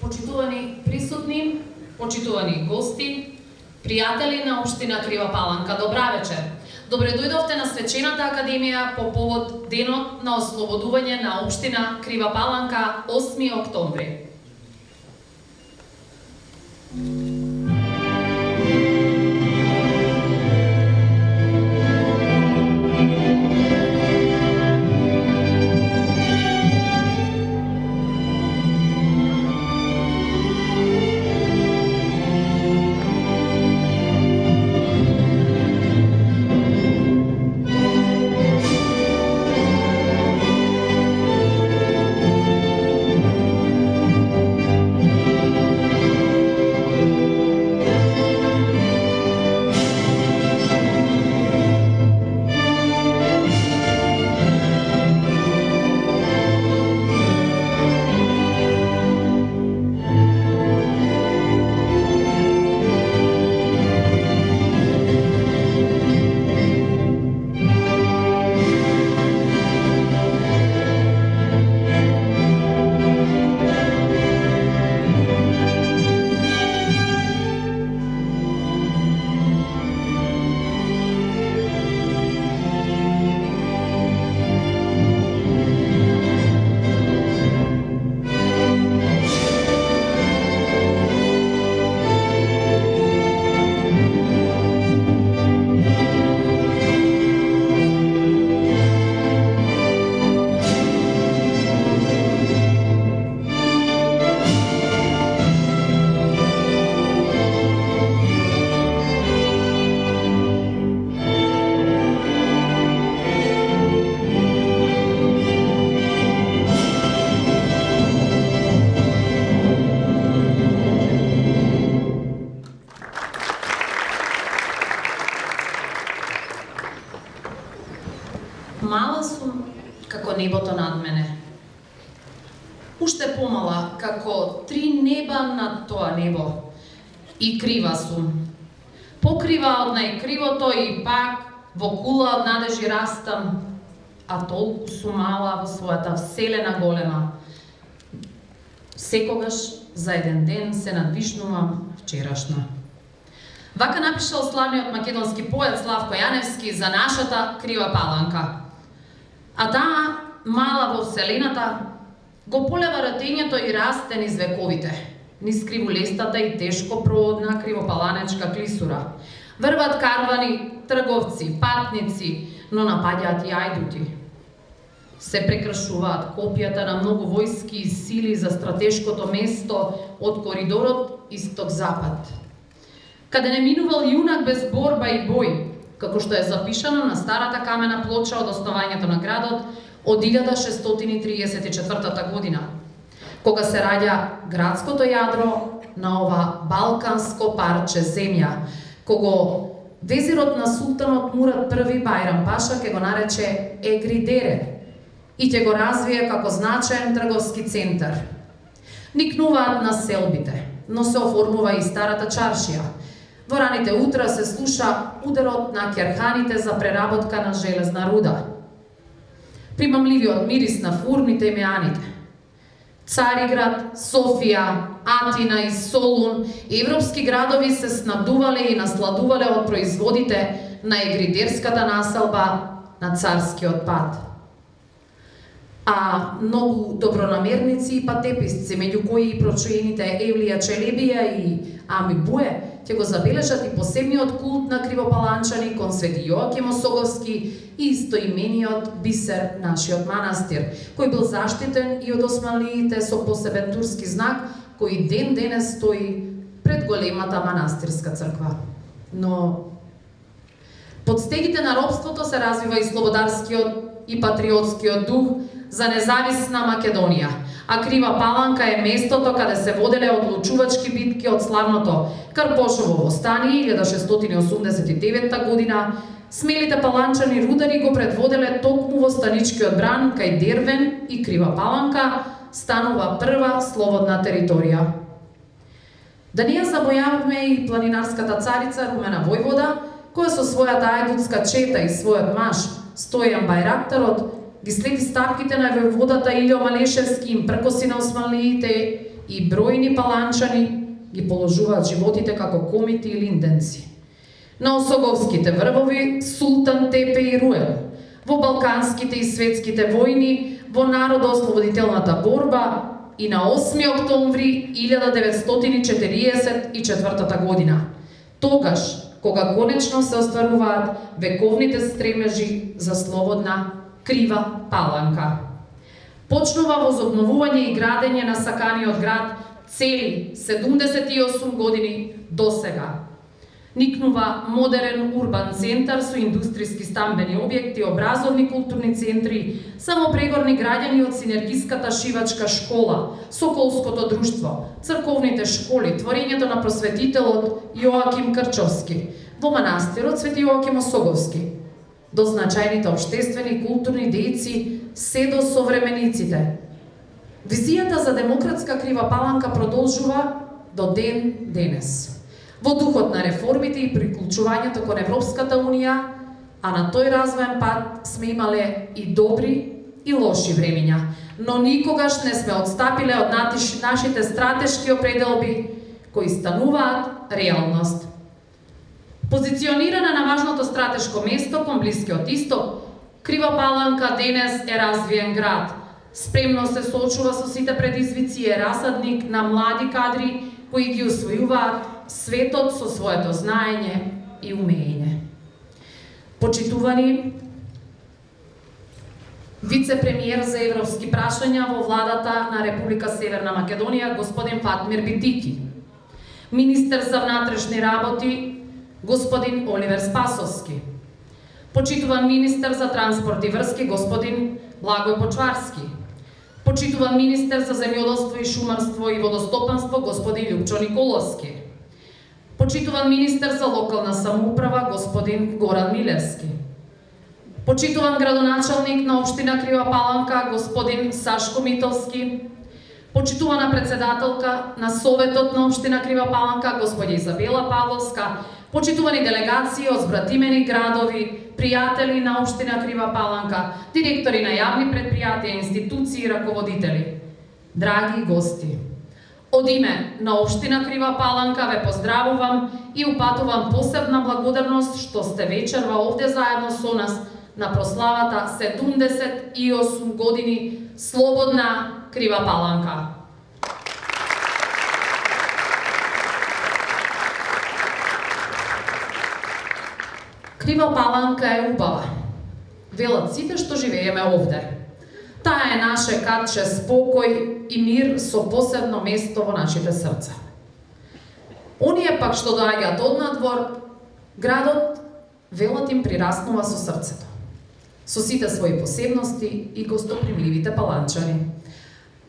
Почитувани присутни, почитувани гости, пријатели на општина Крива Паланка, добра вечер. Добре дојдовте на Свечената академија по повод денот на ослободување на општина Крива Паланка 8 октомври. Мала сум како небото над мене. Уште помала како 3 неба над тоа небо. И крива сум. Покрива од најкривото и пак во кула од надежи растам, а толку сум мала во својата вселена голема. Секогаш за еден ден се надвишнувам вчерашна. Вака напишал славниот македонски поет Славко Јаневски за нашата Крива Паланка. А таа, мала во вселената, го полева ратењето и расте низ вековите, низ криволестата и тешко проводна кривопаланечка клисура. Врват карвани, трговци, патници, но напаѓаат и ајдути. Се прекршуваат копијата на многу војски и сили за стратешкото место од коридорот исток-запад, каде не минувал јунак без борба и бој, како што е запишано на старата камена плоча од основањето на градот од 1634 година, кога се раѓа градското јадро на ова балканско парче земја, кого везирот на султанот Мурад I Бајрам Паша ќе го нарече Егридере и ќе го развие како значаен трговски центар. Никнуваат населбите, но се оформува и старата чаршија. Во раните утра се слуша ударот на керханите за преработка на железна руда. Примамливиот мирис на фурните и меаните. Цариград, Софија, Атина и Солун, европски градови се снабдувале и насладувале од производите на егридерската населба на царскиот пат. А многу добронамерници и патеписци, меѓу кои и прочуените Евлија Челебија и Ами Буе, ќе го забележат и посебниот култ на кривопаланчани кон Свети Јоаким Осоговски и истоимениот Бисер, нашиот манастир, кој бил заштитен и од османлиите со посебен турски знак, кој ден денес стои пред големата манастирска црква. Но под стегите на робството се развива и слободарскиот и патриотскиот дух за независна Македонија, а Крива Паланка е местото каде се воделе одлучувачки битки од славното Карпошово востание 1689 година. Смелите паланчани рудари го предводеле токму во станичкиот бран кај Дервен и Крива Паланка станува прва слободна територија. Да не ја забојаваме и планинарската царица Румена војвода, која со својата ајдутска чета и својот маж Стојан Бајрактарот ги следи стапките на војводата Илјо Малешевски, им пркоси на османлиите и бројни паланчани ги положуваат животите како комити и линденци. На Осоговските врвови, Султан Тепе и Руел, во балканските и светските војни, во народоослободителната борба и на 8 октомври 1944 година, тогаш кога конечно се остваруваат вековните стремежи за слободна Крива Паланка. Почнува возобновување и градење на саканиот град цели 78 години до сега. Никнува модерен урбан центар со индустријски стамбени објекти, образовни културни центри, самопрегорни граѓани од синергиската шивачка школа, Соколското друштво, црковните школи, творењето на просветителот Јоаким Крчовски, во манастирот Свети Јоаким Осоговски, до значајните обштествени и културни дејци, се до современиците. Визијата за демократска Крива Паланка продолжува до ден денес. Во духот на реформите и приклучувањето кон Европската Унија, а на тој развоен пат сме имале и добри и лоши времења, но никогаш не сме отстапиле од нашите стратешки определби кои стануваат реалност. Позиционирана на важното стратешко место кон Блискиот Исток, Крива Паланка денес е развиен град. Спремно се соочува со сите предизвици, е расадник на млади кадри кои ги усвојуваат светот со своето знаење и умење. Почитувани вице-премиер за европски прашања во владата на Република Северна Македонија господин Фатмир Битики, министер за внатрешни работи господин Оливер Спасовски, почитуван министер за транспорт и врски господин Благој Почварски, почитуван министер за земјоделство и шумарство и водостопанство господин Љупчо Николовски, почитуван министер за локална самоуправа господин Горан Милевски, почитуван градоначалник на општина Крива Паланка господин Сашко Митовски, почитувана председателка на Советот на општина Крива Паланка господја Изабела Павловска, почитувани делегации од збратимени градови, пријатели на општина Крива Паланка, директори на јавни предпријатија, институции и раководители. Драги гости, од име на општина Крива Паланка ве поздравувам и упатувам посебна благодарност што сте вечерва овде заедно со нас на прославата 78 години слободна Крива Паланка. Крива Паланка е убава. Велат сите што живееме овде. Таа е наше катче спокој и мир со посебно место во нашите срца. Оние пак што доаѓаат од надвор, градот велат им прираснува со срцето, со сите своји посебности и гостопримливите паланчани.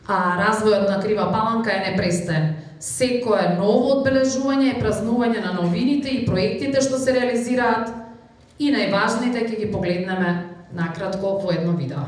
А развојот на Крива Паланка е непрестаен. Секое ново одбележување е празнување на новините и проектите што се реализираат, и најважните ќе ги погледнеме накратко во едно видео.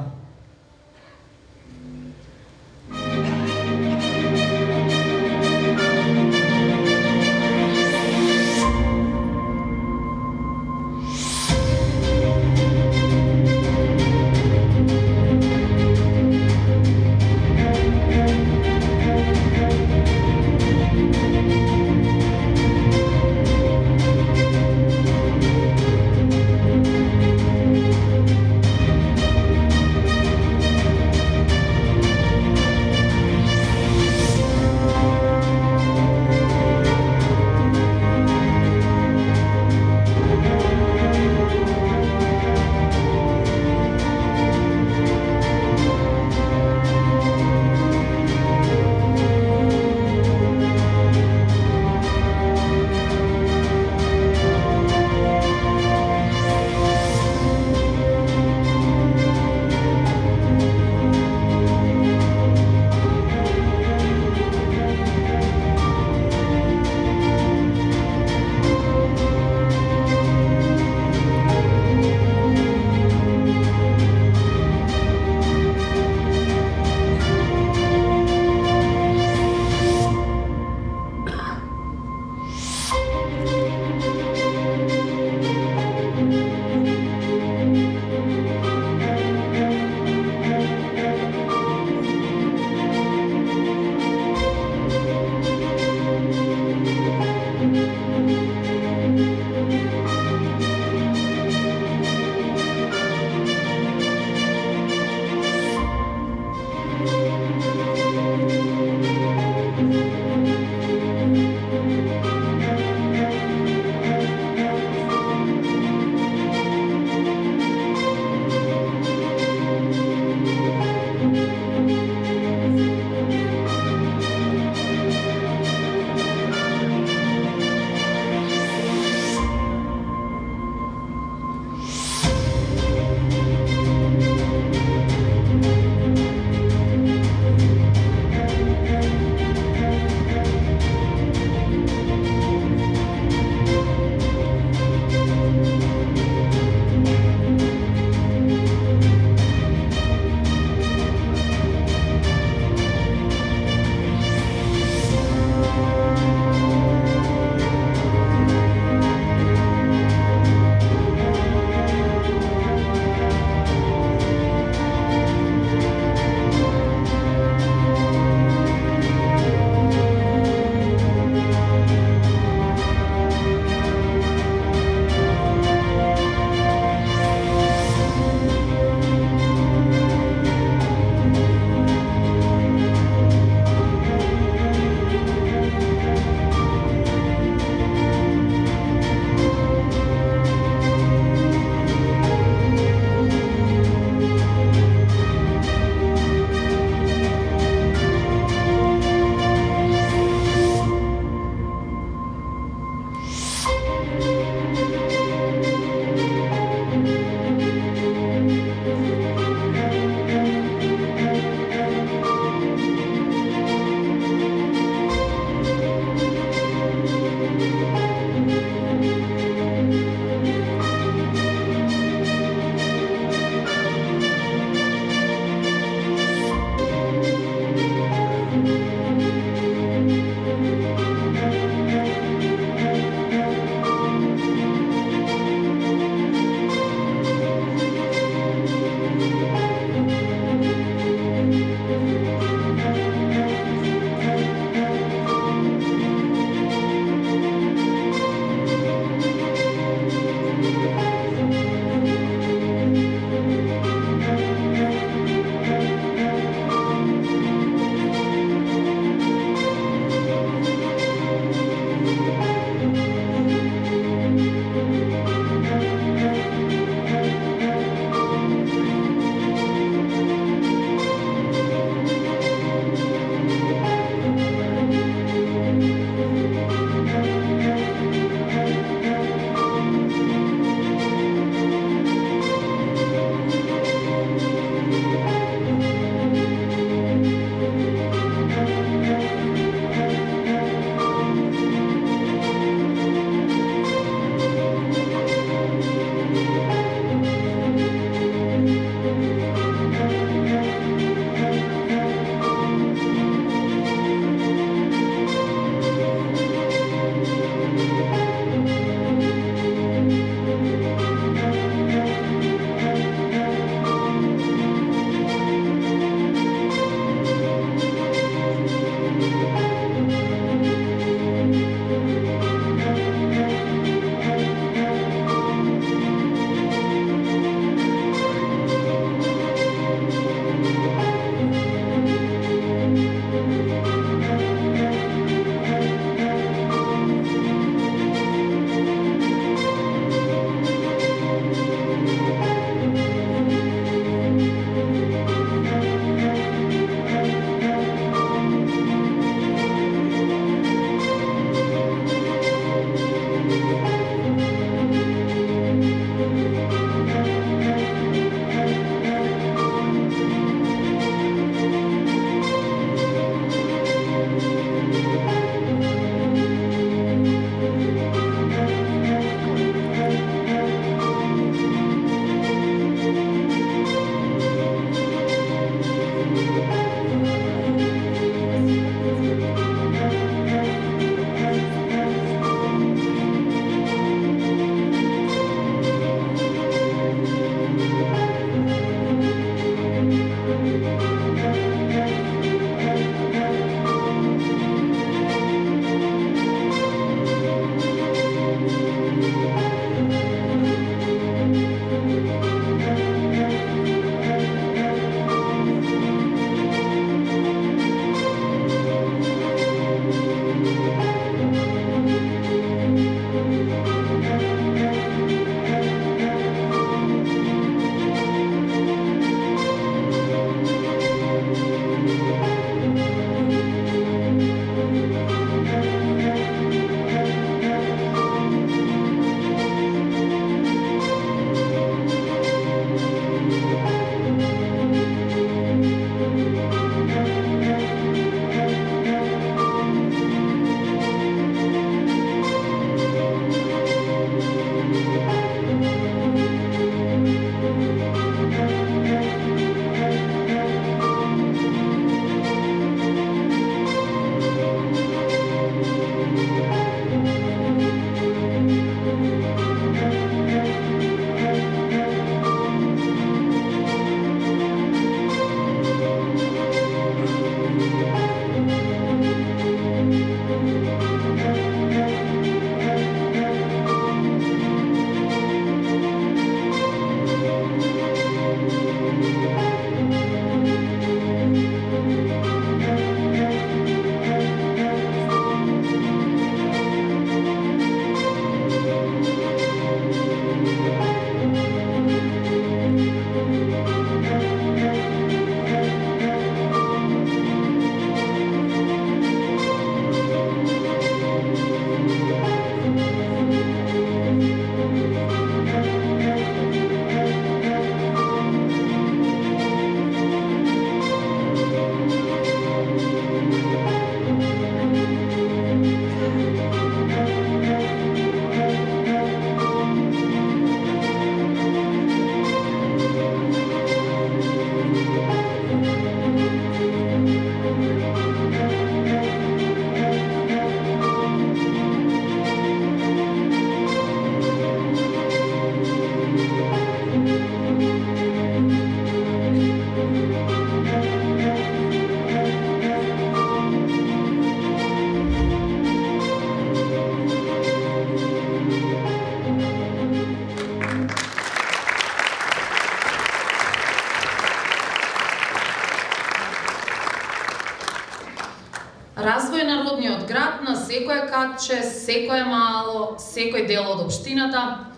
развој на родниот град на секое катче, секое мало, секој дел од општината.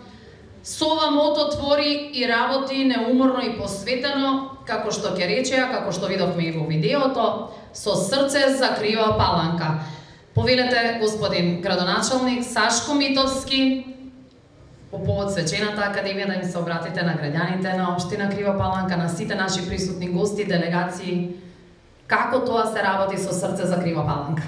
Со ова мото твори и работи неуморно и посветено, како што ќе речеа, како што видовме и во видеото, со срце за Крива Паланка. Повелете, господин градоначалник Сашко Митовски, по повод свечената академија да им се обратите на граѓаните на општина Крива Паланка, на сите наши присутни гости, делегации, како тоа се работи со срце за Крива Паланка.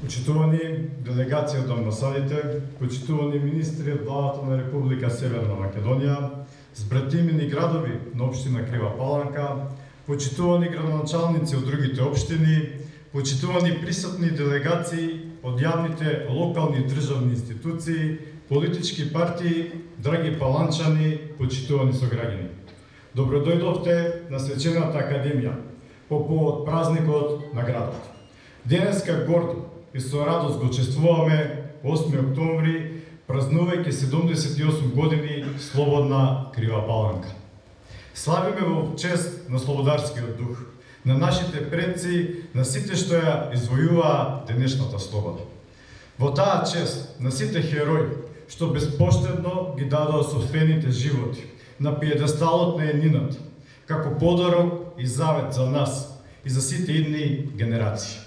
Почитувани делегација од амбасадите, почитувани министри од главата на Република Северна Македонија, збратимени градови на општина Крива Паланка, почитувани градоначалници од другите општини, почитувани присутни делегации од јавните локални и државни институции, политички партии, драги паланчани, почитувани сограѓани. Добро дојдовте на свечената академија по повод празникот на градот. Денеска гордо и со радост го чествуваме 8 октомври, празнувајќи 78 години слободна Крива Паланка. Славиме во чест на слободарскиот дух, на нашите предци, на сите што ја извојуваа денешната слобода. Во таа чест на сите херои што безпоштедно ги дадоа собствените животи на пиедесталот на еднината, како подарок и завет за нас и за сите идни генерации.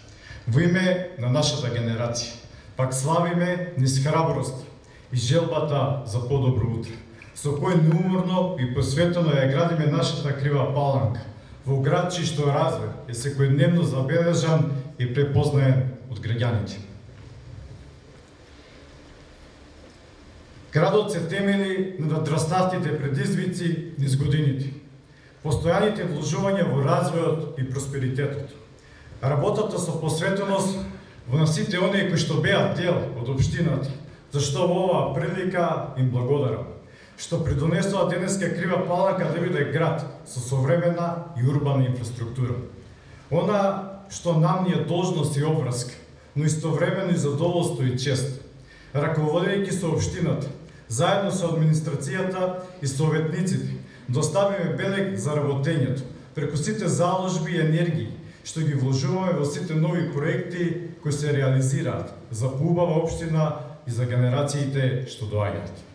Во име на нашата генерација, пак славиме низ храброст и желбата за подобро утре, со кој неуморно и посветено ја градиме нашата Крива Паланка, во град чиј што развој е секојдневно забележан и препознаен од граѓаните. Градот се темели на надрастатите предизвици низ годините, постојаните вложувања во развојот и просперитетот, работата со посветеност во сите оние кои што беа дел од општината, зашто во оваа прилика им благодарам, што придонесоа денеска Крива Паланка да биде град со современа и урбана инфраструктура. Она што нам ни е должност и обврска, но истовремено и задоволство и чест, раководејќи со општината, заедно со администрацијата и советниците, доставиме белег за работењето, преку сите заложби и енергии, што ги вложуваме во сите нови проекти кои се реализираат за поубава општина и за генерациите што доаѓаат.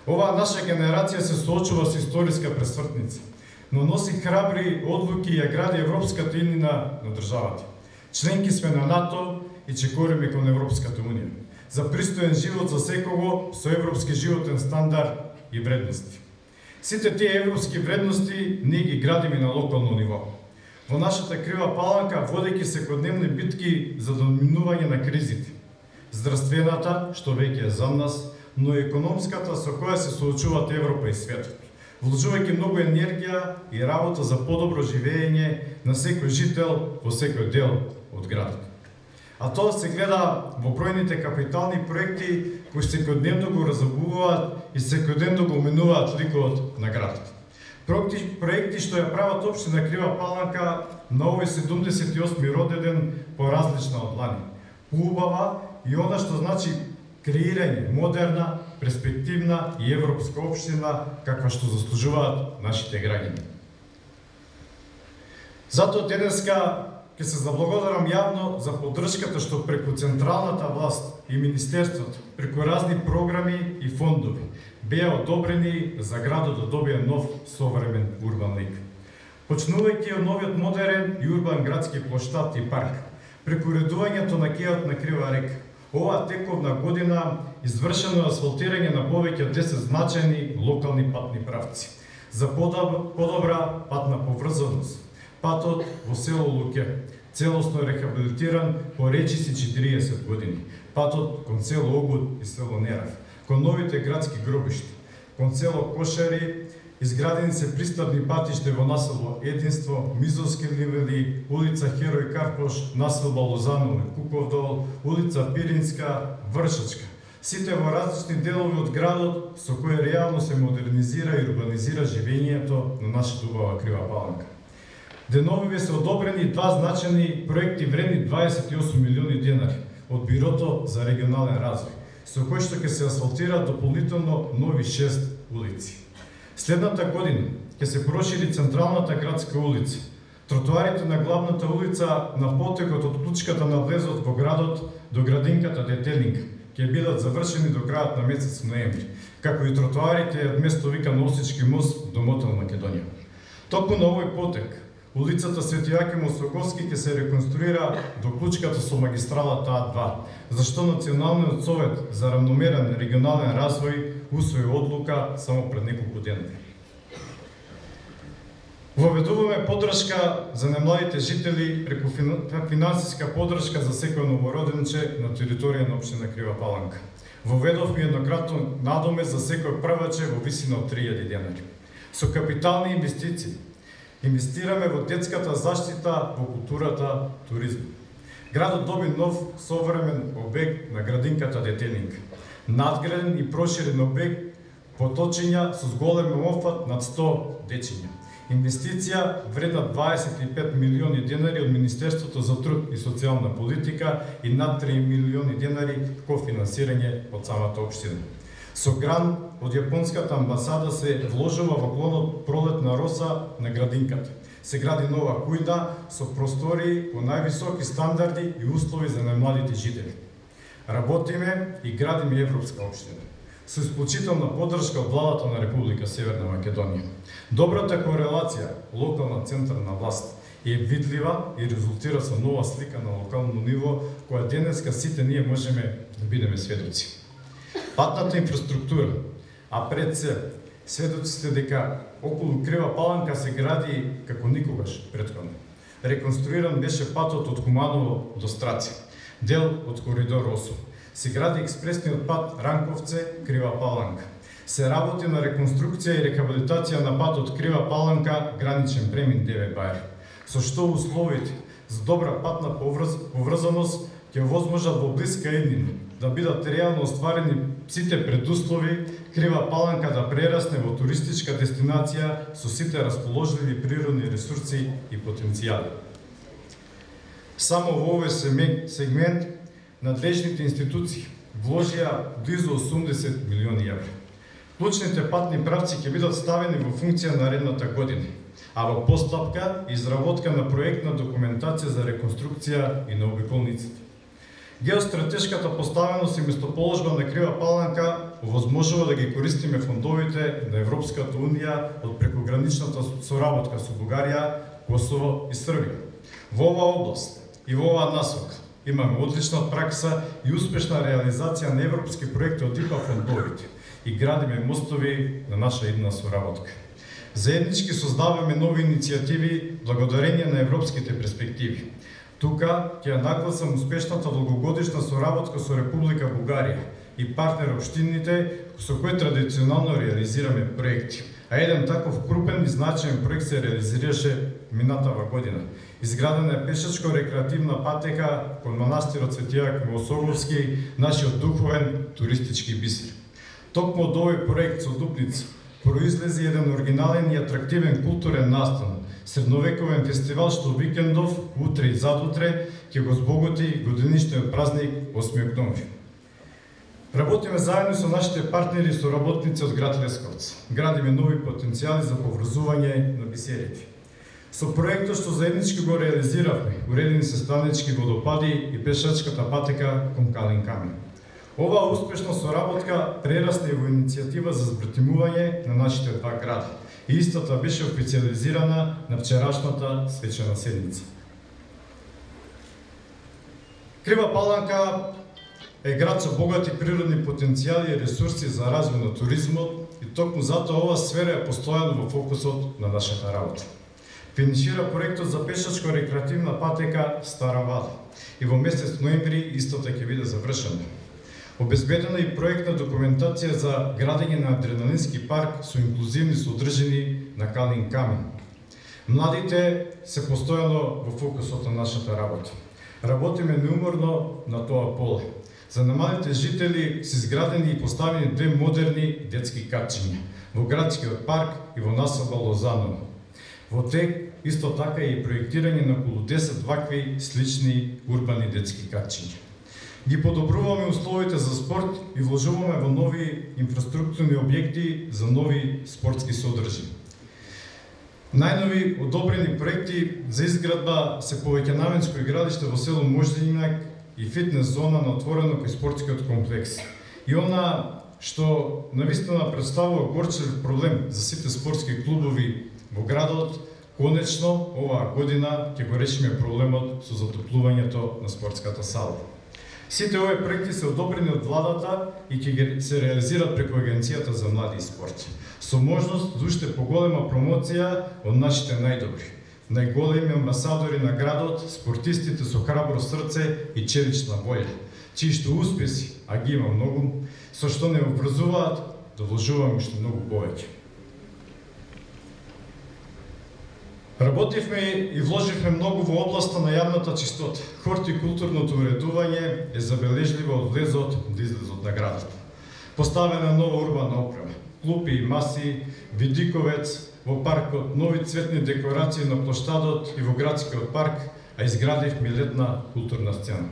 Оваа наша генерација се соочува со историска пресвртница, но носи храбри одлуки и ја гради европската иднина на државата. Членки сме на НАТО и чекориме кон Европската унија, за пристоен живот за секого со европски животен стандард и вредности. Сите тие европски вредности ние ги градиме на локално ниво. Во нашата Крива Паланка, водејќи секојдневни битки за доминување на кризите, здравствената, што веќе е за нас, но и економската со која се соочуваат Европа и светот, вложувајќи многу енергија и работа за подобро живење на секој жител во секој дел од градот. А тоа се гледа во бројните капитални проекти кои секојдневно го разабувуваат и секојдневно го уменуваат ликот на градот. Проекти што ја прават општина Крива Паланка на овој 78-ми роденден поразлична од лани. Поубава и она што значи креирање модерна, перспективна и европска општина каква што заслужуваат нашите граѓани. Затоа денеска ќе се заблагодарам јавно за поддршката што преку централната власт и министерството, преку разни програми и фондови, беа одобрени за градот да добие нов современ урбан лик. Почнувајќи од новиот модерен и урбан градски плоштад и парк, преку уредувањето на кејот на Крива река, оваа тековна година извршено е асфалтирање на повеќе од 10 значајни локални патни правци за подобра патна поврзаност. Патот во село Луке, целосно рехабилитиран по речиси 40 години. Патот кон село Огуд и село Нерав, кон новите градски гробишта, кон село Кошари, изградени се пристапни патиште во населба Единство, Мизовски ливели, улица Херој Карпош, населба Лозаново и Куковдол, улица Пиринска, Вршачка. Сите во различни делови од градот со кои реално се модернизира и урбанизира живењето на нашата убава Крива Паланка. Деновиве се одобрени два значајни проекти вредни 28 милиони денари од Бирото за регионален развој, со кој што ќе се асфалтира дополнително нови 6 улици. Следната година ќе се прошири централната градска улица. Тротоарите на главната улица на потекот од клучката на влезот во градот до градинката Детелинг ќе бидат завршени до крајот на месец ноември, како и тротоарите од место вика Носички мост до Мотел Македонија. Токму на овој потек, улицата Свети Јаким Осоговски ќе се реконструира до клучката со магистралата А2, зашто Националниот совет за равномерен регионален развој усвои одлука само пред неколку дена. Воведуваме поддршка за немладите жители преку финансиска поддршка за секој новороденче на територија на општина Крива Паланка. Воведовме еднократно надоме за секој прваче во висина од 3000 денари. Со капитални инвестиции инвестираме во детската заштита, во културата, туризм. Градот доби нов современ обект на градинката Детелинг. Надграден и проширен обект поточиња со зголем офат над 100 дечиња. Инвестиција вредна 25 милиони денари од Министерството за труд и социјална политика и над 3 милиони денари кофинансирање од самата општина. Со грант од јапонската амбасада се вложува во клонот Пролетна роса на градинката. Се гради нова кујда со простории по највисоки стандарди и услови за најмладите жители. Работиме и градиме европска општина со исклучителна поддршка од владата на Република Северна Македонија. Добрата корелација локална-централна власт е видлива и резултира со нова слика на локално ниво, која денеска сите ние можеме да бидеме сведоци. Патната инфраструктура, а пред се сведоци сте дека околу Крива Паланка се гради како никогаш претходно. Реконструиран беше патот од Куманово до Страци, дел од коридор 8. Се гради експресниот пат Ранковце Крива Паланка. Се работи на реконструкција и рехабилитација на патот Крива Паланка граничен премин Деве Бајер, со што условите за добра патна поврзаност ќе возможат во блиска иднина да бидат реално остварени сите предуслови Крива Паланка да прерасне во туристичка дестинација со сите расположливи природни ресурси и потенцијали. Само во овој сегмент надлежните институции вложија близу 80 милиони евра. Клучните патни правци ќе бидат ставени во функција наредната година, а во постапка изработка на проектна документација за реконструкција и на обиколниците. Геостратешката поставеност и местоположба на Крива Паланка овозможува да ги користиме фондовите на Европската унија од прекограничната соработка со Бугарија, Косово и Србија. Во оваа област и во оваа насока имаме одлична пракса и успешна реализација на европски проекти од ИПА фондовите и градиме мостови на наша идна соработка. Заеднички создаваме нови иницијативи благодарение на европските перспективи. Тука ќе ја нагласам успешната долгогодишна соработка со Република Бугарија и партнер општините со кои традиционално реализираме проекти. А еден таков крупен и значаен проект се реализираше минатава година. Изградена е пешачко-рекреативна патека кон манастирот Свети Јаким Осоговски, нашиот духовен туристички бисер. Токму од овој проект со Дупница произлезе еден оригинален и атрактивен културен настан, средновековен фестивал што викендов, утре и задутре, ќе го збогати годинишниот празник 8 октомври. Работиме заедно со нашите партнери и соработници од град Лесковец. Градиме нови потенцијали за поврзување на бисерите. Со проектот што заеднички го реализиравме, уредени се станички водопади и пешачката патека кон Калин камен. Оваа успешна соработка прерасне во иницијатива за збратимување на нашите два гради и истата беше официализирана на вчерашната свечена седница. Крива Паланка е град со богати природни потенцијали и ресурси за развој на туризмот и токму затоа оваа сфера е постојано во фокусот на нашата работа. Финишира проектот за пешачко-рекреативна патека Стара Вада и во месец ноември истата ќе биде завршена. Обезбедена и проектна документација за градење на адреналински парк со инклузивни содржини на Калин камен. Младите се постојано во фокусот на нашата работа. Работиме неуморно на тоа поле. За намалите жители се изградени и поставени две модерни детски катчиња во градскиот парк и во насоба Лозаново. Во тек исто така и проектирање на околу 10 вакви слични урбани детски катчиња. Ги подобруваме условите за спорт и вложуваме во нови инфраструктурни објекти за нови спортски содржини. Најнови одобрени проекти за изградба се повеќенаменско игралиште во село Мождинак и фитнес зона на отворено кај спортскиот комплекс. И она што навистина представува горчлив проблем за сите спортски клубови во градот, конечно оваа година ќе го решиме проблемот со затоплувањето на спортската сала. Сите овие проекти се одобрени од владата и ќе се реализираат преку Агенцијата за млади и спорт, со можност за уште поголема промоција од нашите најдобри, најголеми амбасадори на градот, спортистите со храбро срце и челична волја, чиишто успеси, а ги има многу, со што не обврзуваат да вложуваме уште многу повеќе. Работивме и вложивме многу во областа на јавната чистота. Хортикултурното уредување е забележливо од влезот до излезот на градот. Поставена нова урбана опрема, клупи и маси, видиковец во паркот, нови цветни декорации на плоштадот и во градскиот парк, а изградивме летна културна сцена.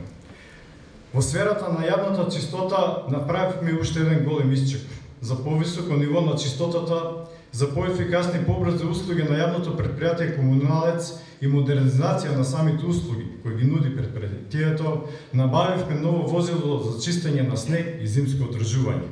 Во сферата на јавната чистота направивме уште еден голем исчек за повисоко ниво на чистотата, за поефикасни и побрзи услуги на јавното предпријатие Комуналец и модернизација на самите услуги кои ги нуди предпријатието, набавивме ново возило за чистење на снег и зимско одржување.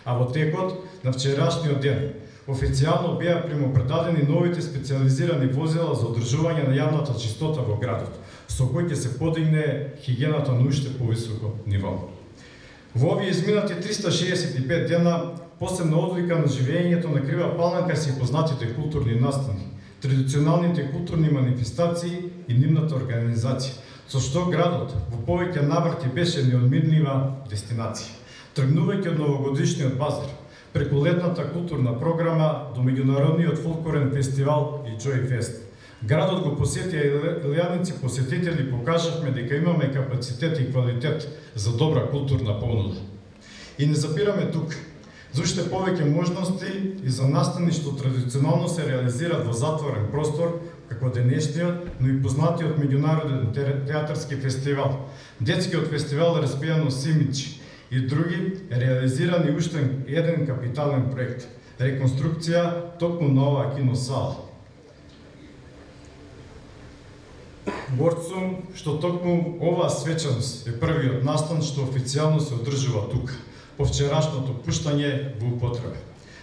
А во текот на вчерашниот ден официјално беа примопредадени новите специализирани возила за одржување на јавната чистота во градот, со кој ќе се подигне хигиената на уште повисоко ниво. Во овие изминати 365 дена посебна одлика на живењето на Крива Паланка се познатите културни настани, традиционалните културни манифестации и нивната организација, со што градот во повеќе наврати беше неодмирлива дестинација. Тргнувајќи од новогодишниот базар, преку летната културна програма до меѓународниот фолклорен фестивал и Joy Fest. Градот го посетија илјадници посетители, покажавме дека имаме капацитет и квалитет за добра културна понуда. И не запираме тук. За уште повеќе можности и за настани што традиционално се реализираат во затворен простор, како денешниот, но и познатиот меѓународен театарски фестивал, детскиот фестивал Распијано Симичи и други, реализирани уште еден капитален проект – реконструкција токму на оваа киносала. Горд сум што токму оваа свечаност е првиот настан што официјално се одржува тука, по вчерашното пуштање во употреба.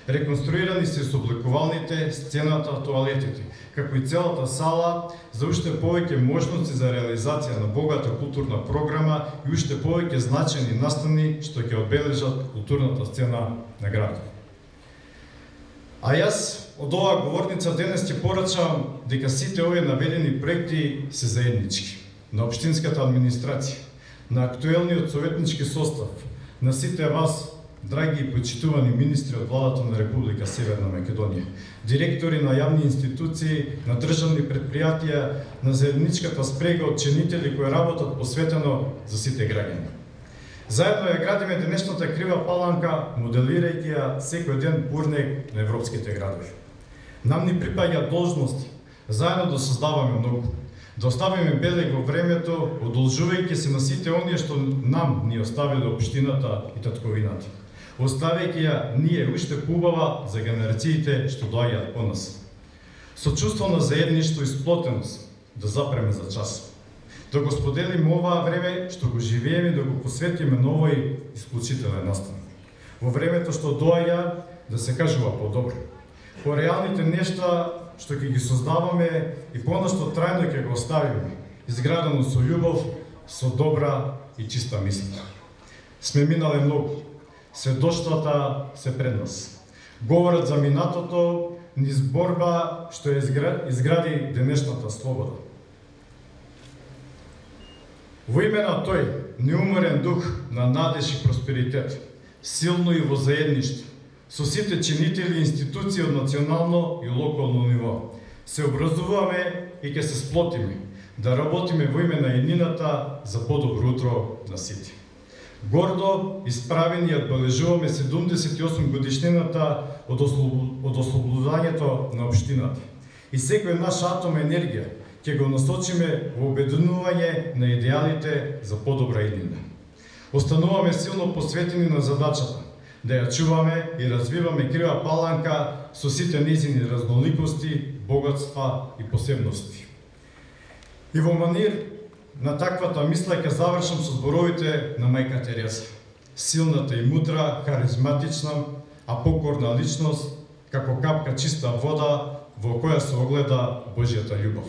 Реконструирани се соблекувалните, сцената, тоалетите, како и целата сала, за уште повеќе можности за реализација на богата културна програма и уште повеќе значајни настани што ќе одбележат културната сцена на градот. А јас од оваа говорница денес ќе порачам дека сите овие наведени проекти се заеднички на општинската администрација, на актуелниот советнички состав, на сите вас, драги и почитувани министри од владата на Република Северна Македонија, директори на јавни институции, на државни предпријатија, на заедничката спрега од чинители кои работат посветено за сите граѓани. Заедно ја градиме денешната Крива Паланка, моделирајќи ја секој ден бурнек на европските градови. Нам ни припаѓа должности, заедно да создаваме многу, да оставиме белег во времето, одолжувајќи се на сите оние што нам ни оставиле општината и татковината, оставяјќи ја ние уште поубава за генерациите што доаѓаат по нас. Со чувство на заедништво и сплотеност да запреме за час. Да го споделиме оваа време што го живееме, да го посветиме на овој исклучителен настан. Во времето што доаѓа да се кажува подобро. По реалните нешта што ќе ги создаваме и понашто трајно ќе го оставиме, изградено со љубов, со добра и чиста мисла. Сме минале многу, сведоштвата се пред нас. Говорат за минатото, низ борба што изгради денешната слобода. Во име на тој неуморен дух на надеж и просперитет, силно и во заедништво, со сите чинители и институции од национално и локално ниво, се образуваме и ќе се сплотиме, да работиме во име на еднината за подобро утро на сите. Гордо исправени одбележуваме 78 годишнината од ослободувањето на општината. И секој наш атом енергија ќе го насочиме во обединување на идеалите за подобра иднина. Остануваме силно посветени на задачата да ја чуваме и развиваме Крива Паланка со сите незини разноликости, богатства и посебности. И во манир на таквата мисла ќе завршам со зборовите на мајка Тереза. Силната и мудра, харизматична, а покорна личност, како капка чиста вода во која се огледа Божјата љубов.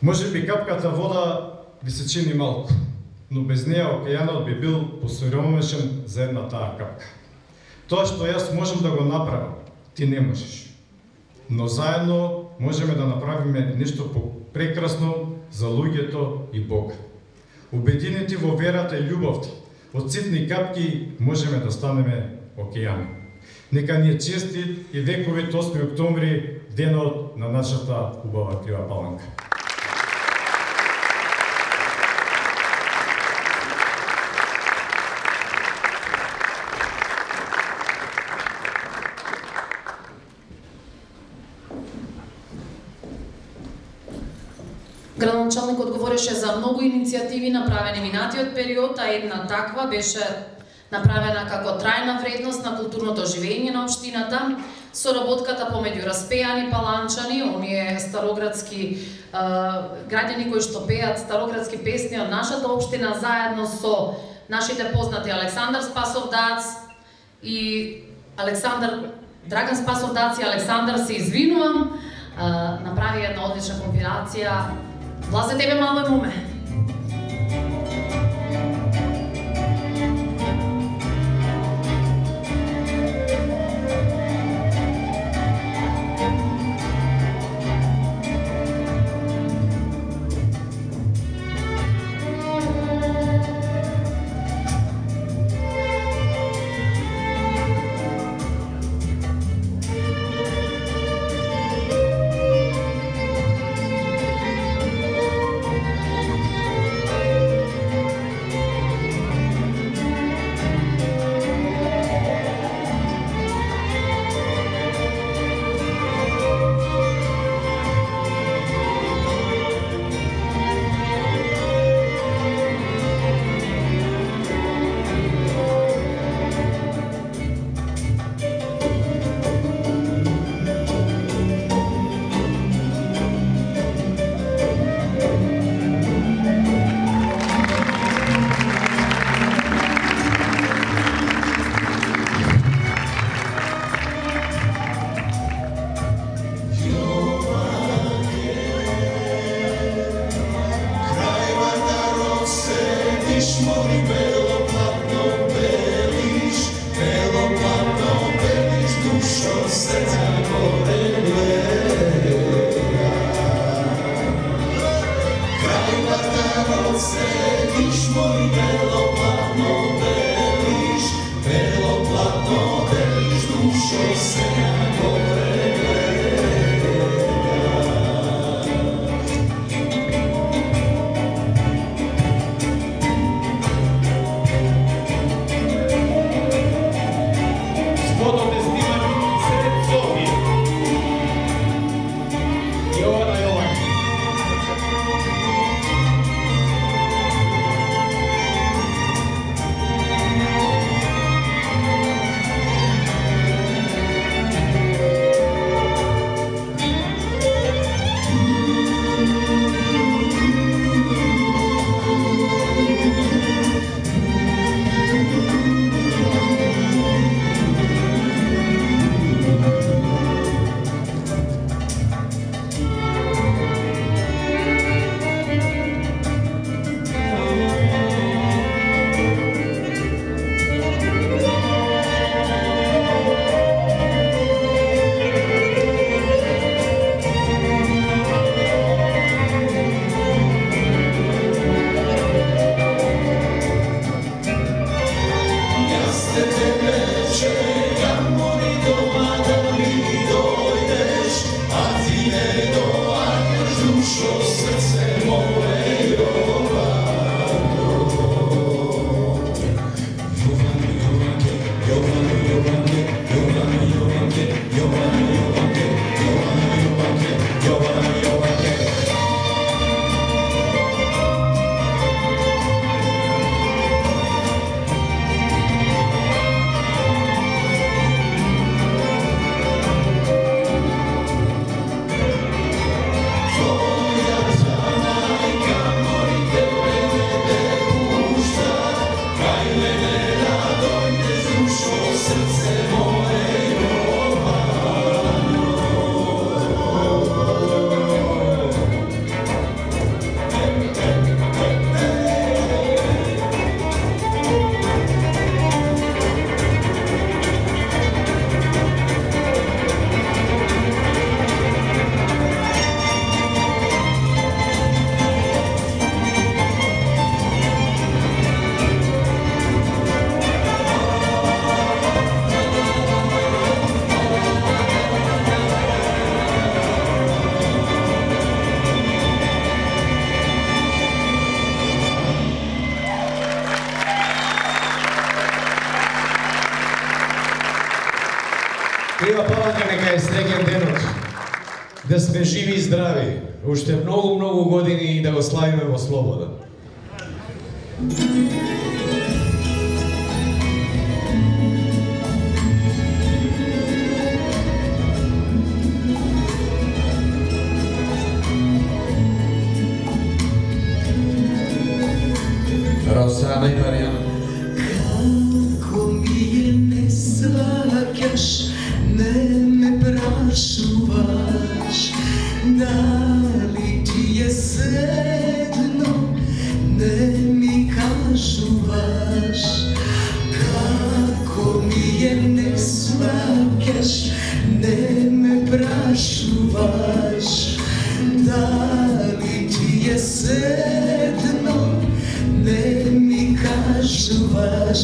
Може би капката вода ви се чини малку, но без неја океанот би бил посиромашен за една таа капка. Тоа што јас можам да го направам, ти не можеш. Но заедно можеме да направиме нешто прекрасно за луѓето и Бога. Обединети во верата и љубовта, од ситни капки можеме да станеме океан. Нека ни е честит и вековит 8 октомври, денот на нашата убава Крива Паланка. Градоначалникот говореше за многу иницијативи направени минатиот период, а една таква беше направена како трајна вредност на културното живење на општината, соработката помеѓу распеани паланчани, оние староградски граѓани кои што пеат староградски песни од нашата општина, заедно со нашите познати Александар Спасов Дац и Драган Спасов Дац и Александар, се извинувам, направи една одлична компилација. Влазе тебе мало е муме. Крива Паланка нека е среќен денот. Да сме живи и здрави. Уште многу години и да го славиме во слобода. Росана и Маријана. Како ми не сваќаш, не ме прашуваш, дали ти е седно, не ми кажуваш. Како ми не сваќаш, не ме прашуваш, дали ти е седно, не ми кажуваш.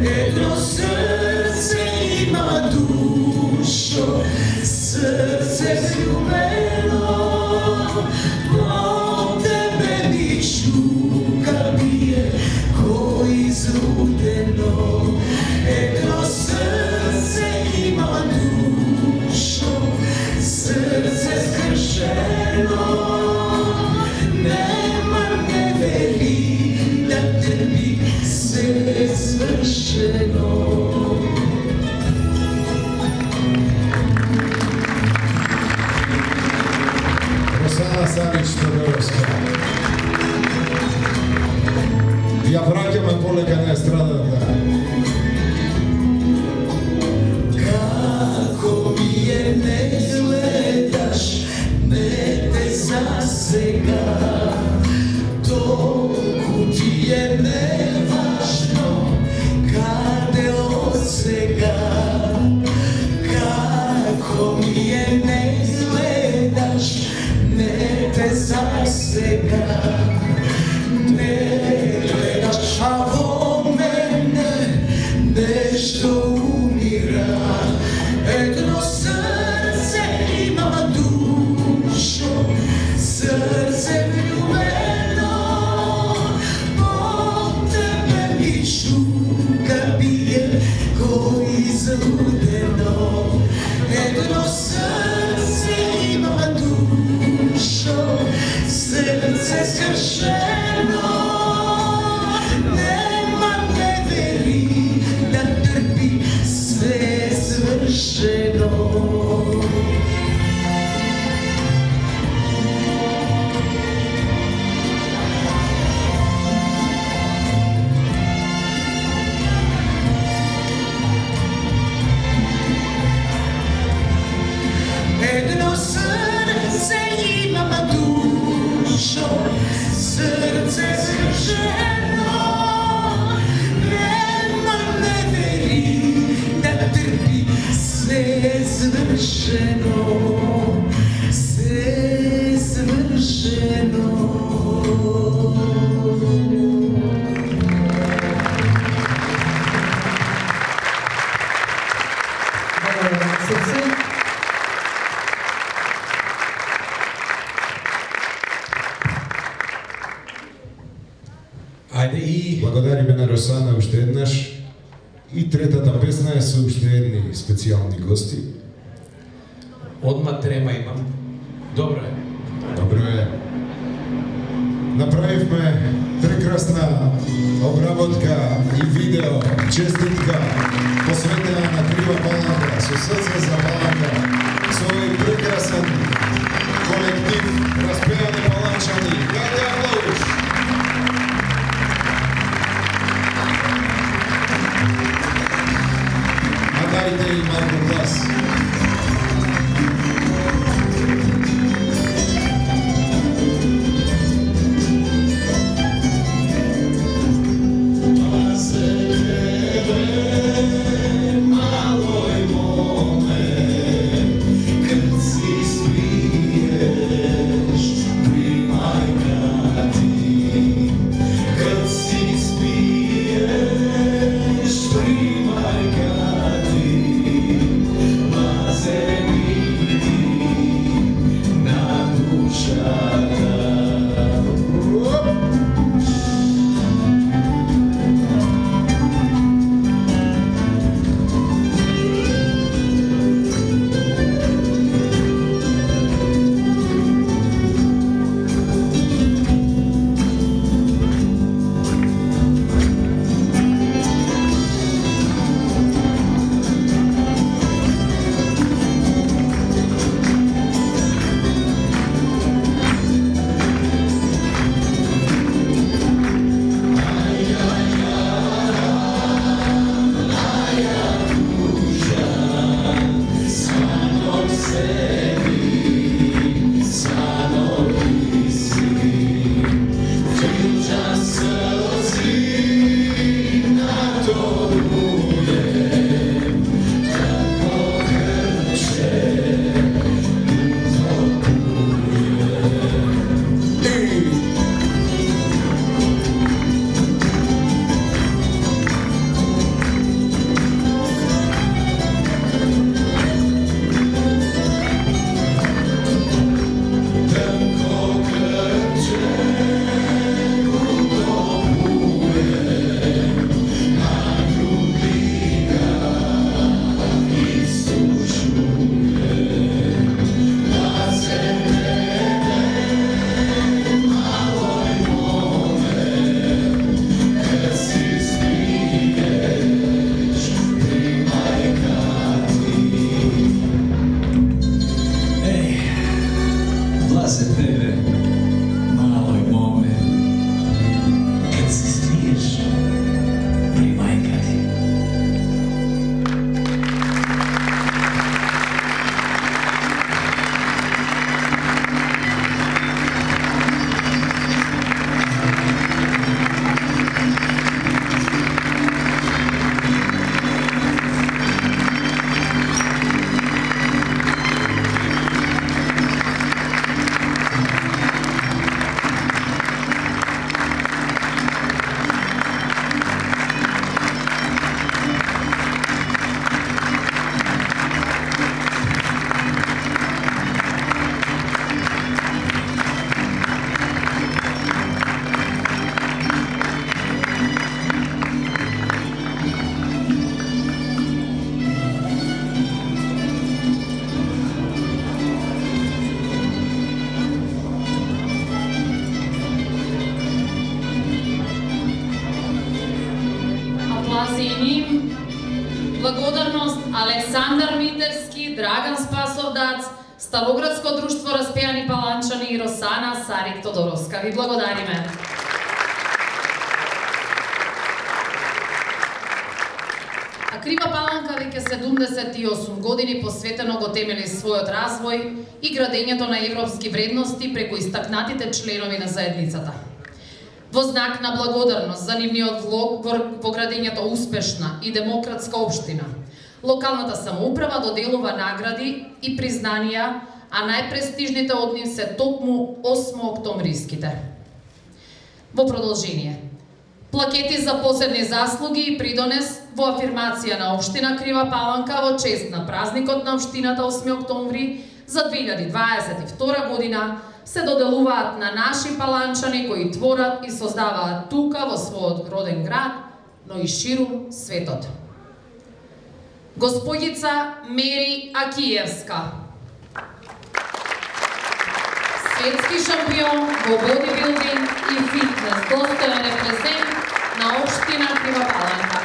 Едно срце има душо, срце влюбено, но тебе ни чука бие ко излудено. Едно срце има душо, срце скршено, нема не вели да трпи се свршено. Росана Савич Тодоровска. Ја враќаме полека на естрадата. Како ми не гледаш, не те засега, толку ти е неважно, каде од сега. Како ми не гледаш, не те засега, не гледаш, а во мене нешто умира. Едно срце има душо, срце влюбено, по тебе ми шука бие ко излудено. Едно срце има душо, срце скршено, нема не вери да трпи се свршено. Едно срце имам душо, срце скршено, нема не вери да трпи се свршено, се свршено. Ајде и благодариме на Росана уште еднаш. И третата песна е со уште едни специјални гости. Одма трема имам. Добро е. Добро е. Направивме прекрасна обработка и видео, честитка, посветена на Крива Паланка, со срце за Паланка, со овој прекрасен колектив, распевани паланчани. Дајте аплауз! А дайте и малко глас. Primaj Александар Митевски, Драган Спасовдац, Староградско друштво Распејани паланчани и Росана Сарик Тодоровска. Ви благодариме. А Крива Паланка веќе 78 години посветено го темели својот развој и градењето на европски вредности преку истакнатите членови на заедницата. Во знак на благодарност за нивниот влог во градењето успешна и демократска општина, локалната самоуправа доделува награди и признанија, а најпрестижните од нив се токму 8 октомвриските. Во продолжение, плакети за посебни заслуги и придонес во афирмација на општина Крива Паланка во чест на празникот на општината 8 октомври за 2022 година се доделуваат на наши паланчани кои творат и создаваат тука во својот роден град, но и ширум светот. Господица Мери Акиевска, светски шампион во бодибилдинг и фитнес, достоен репрезент на општина Крива Паланка.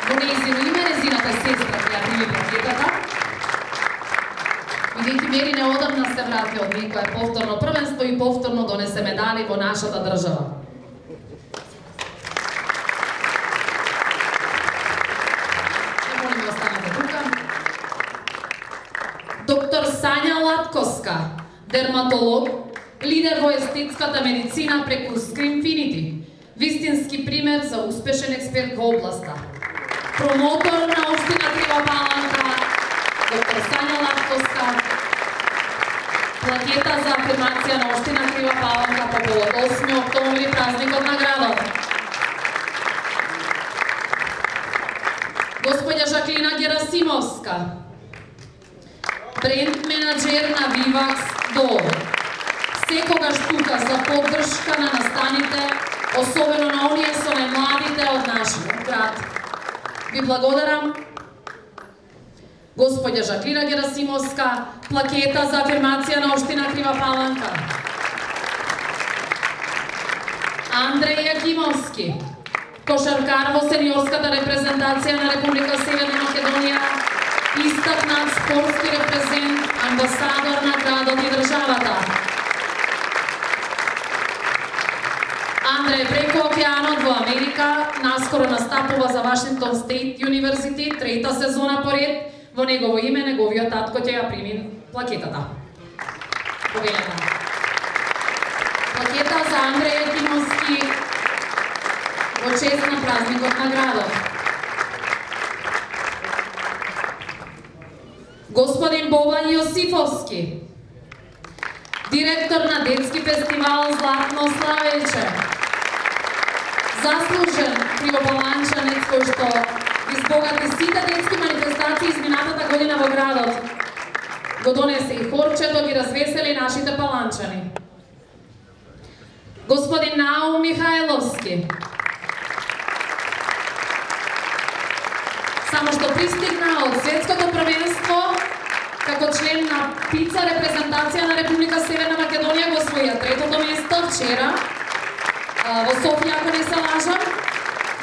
Во нејзино име незината сестра ја прими плакетата. Бидејќи Мери неодамна се врати од некое повторно првенство и повторно донесе медали во нашата држава. Доктор Сања Латковска, дерматолог, лидер во естетската медицина преку Скримфинити, вистински пример за успешен експерт во областа. Промотор на општина Крива Паланка, доктор Сања Латковска, плакета за афирмација на општина Крива Паланка по повод 8 октомври, празникот на градот. Господја Жаклина Герасимовска, бренд менаџер на Vivax Dol. Секогаш тука за поддршка на настаните, особено на оние со најмладите од нашиот град. Ви благодарам. Господја Жаклина Герасимовска, плакета за афирмација на општина Крива Паланка. Андреј Јакимовски, кошаркар во сениорската репрезентација на Република Северна Македонија, истакнат спортски репрезент, амбасадор на градот и државата. Андреј преку океанот во Америка, наскоро настапува за Вашингтон Стейт Юниверзити, трета сезона поред. Во негово име, неговиот татко ќе ја прими плакетата. Повелена. Плакета за Андреј Јакимовски во чест на празникот на градот. Господин Бобан Јосифовски, директор на детски фестивал Златно славење. Заслужен кривопаланчанец кој што избогати сите детски манифестации изминатата година во градот. Го донесе и хорчето, ги развесели нашите паланчани. Господин Наум Михајловски, само што пристигна од светското првенство како член на ПИЦА репрезентација на Република Северна Македонија, го освоја третото место вчера во Софија, ако не се лажам,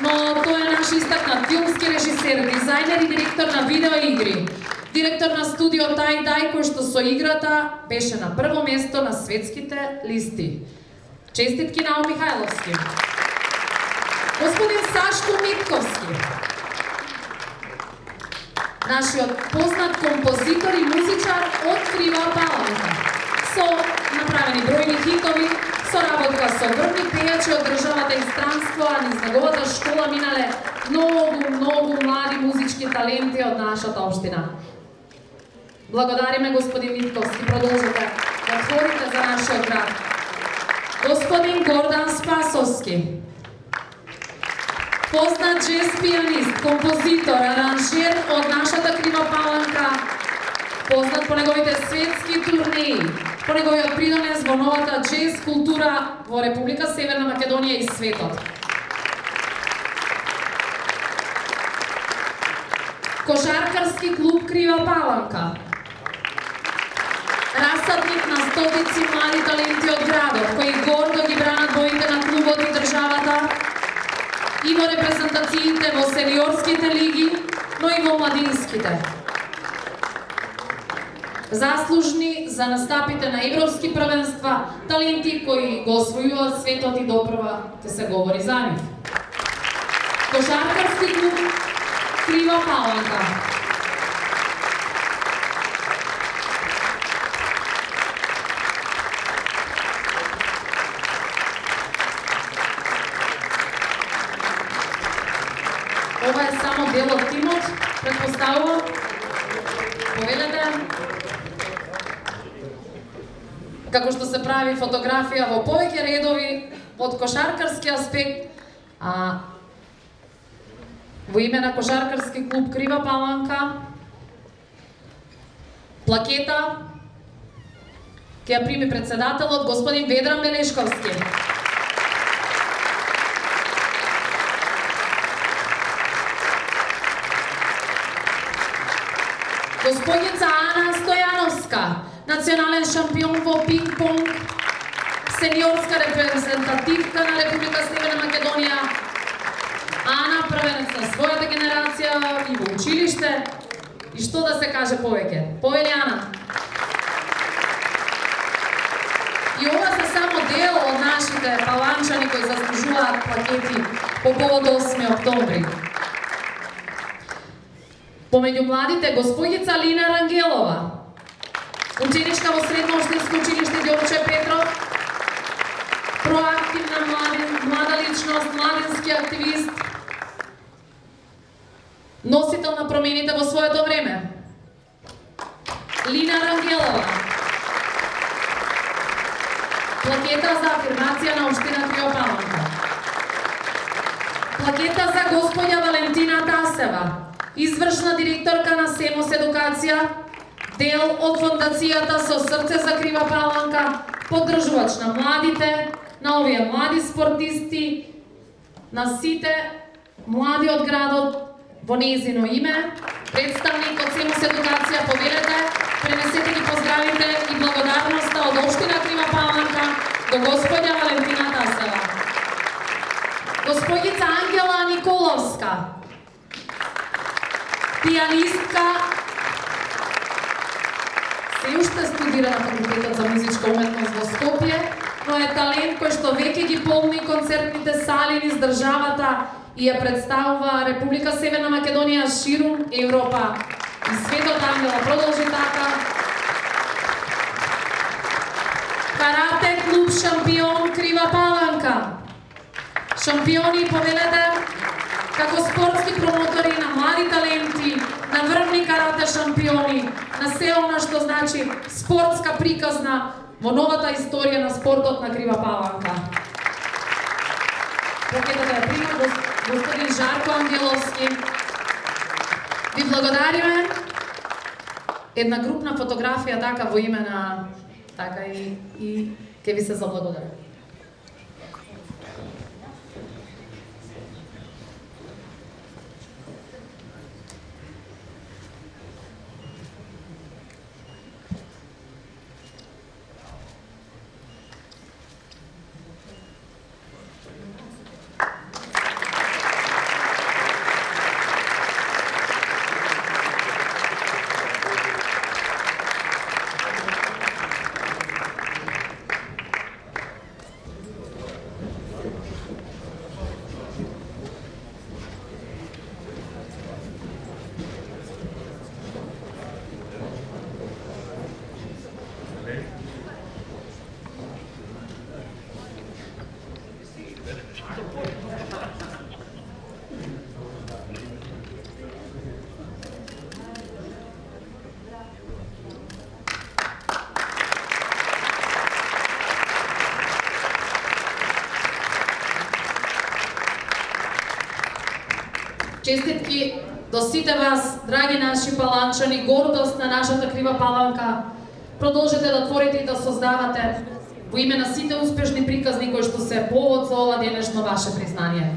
но тој е наш истакнат филмски режисер, дизајнер и директор на видео игри, директор на студио Тај Дај, кој што со играта беше на прво место на светските листи. Честитки Наум Михајловски. Господин Сашко Митковски, нашиот познат композитор и музичар од Крива Паланка, со направени бројни хитови, соработка со врвни пејачи од државата и странство, а низ неговата школа минале многу млади музички таленти од нашата општина. Благодариме, господин Митковски, продолжете да творите за нашиот град. Господин Гордан Спасовски, познат джез пианист, композитор, аранжер од нашата Крива Паланка, познат по неговите светски турнеи, по неговиот придонес во новата джез култура во Република Северна Македонија и светот. Кошаркарски клуб Крива Паланка, расадник на стотици млади таленти од градот, кои гордо ги бранат боите на клубот и државата, и во репрезентациите во сениорските лиги, но и во младинските. Заслужни за настапите на европски првенства, таленти кои го освојуваат светот и допрва те се говори за нив. Кошаркарски клуб Крива Паланка. Ова е само дел од тимот, претпоставувам. Повелете. Како што се прави фотографија во повеќе редови од кошаркарски аспект, во име на Кошаркарски клуб Крива Паланка, плакета ќе ја прими председателот господин Ведран Белешковски. Господица Ана Стојановска, национален шампион во пинг-понг, сениорска репрезентативка на Република Северна Македонија. Ана првенец на својата генерација и во училиште. И што да се каже повеќе? Повели Ана. И ова се само дел од нашите паланчани кои заслужуваат плакети по повод 8 октомври. Помеѓу младите господица Лина Рангелова, ученичка во Средно општинско училиште Ѓорче Петров, проактивна млада личност, младински активист, носител на промените во своето време. Лина Рангелова. Плакета за афирмација на општина Крива Паланка. Плакета за господја Валентина Тасева, извршна директорка на СЕМОС Едукација, дел од фондацијата Со срце за Крива Паланка, поддржувач на младите, на овие млади спортисти, на сите млади од градот во нејзино име, представник од СЕМОС Едукација, повелете, пренесете ги поздравите и благодарноста од општина Крива Паланка до господја Валентина Тасева. Господица Ангела Николовска, пианистка, се уште студира на факултетот за музичка уметност во Скопје, но е талент кој што веќе ги полни концертните сали низ државата и ја представува Република Северна Македонија ширум Европа и светот. Ангела продолжи така. Карате клуб шампион Крива Паланка. Шампиони, повелете, како спортски промотори на млади таленти, на врвни карате шампиони, на се она што значи спортска приказна во новата историја на спортот на Крива Паланка. Плакетата ја прима господин Жарко Ангеловски. Ви благодариме. Една групна фотографија така во име на така и ќе ви се заблагодарам. Честитки до сите вас, драги наши паланчани, гордост на нашата Крива Паланка. Продолжете да творите и да создавате во име на сите успешни приказни кои што се повод за ова денешно ваше признание.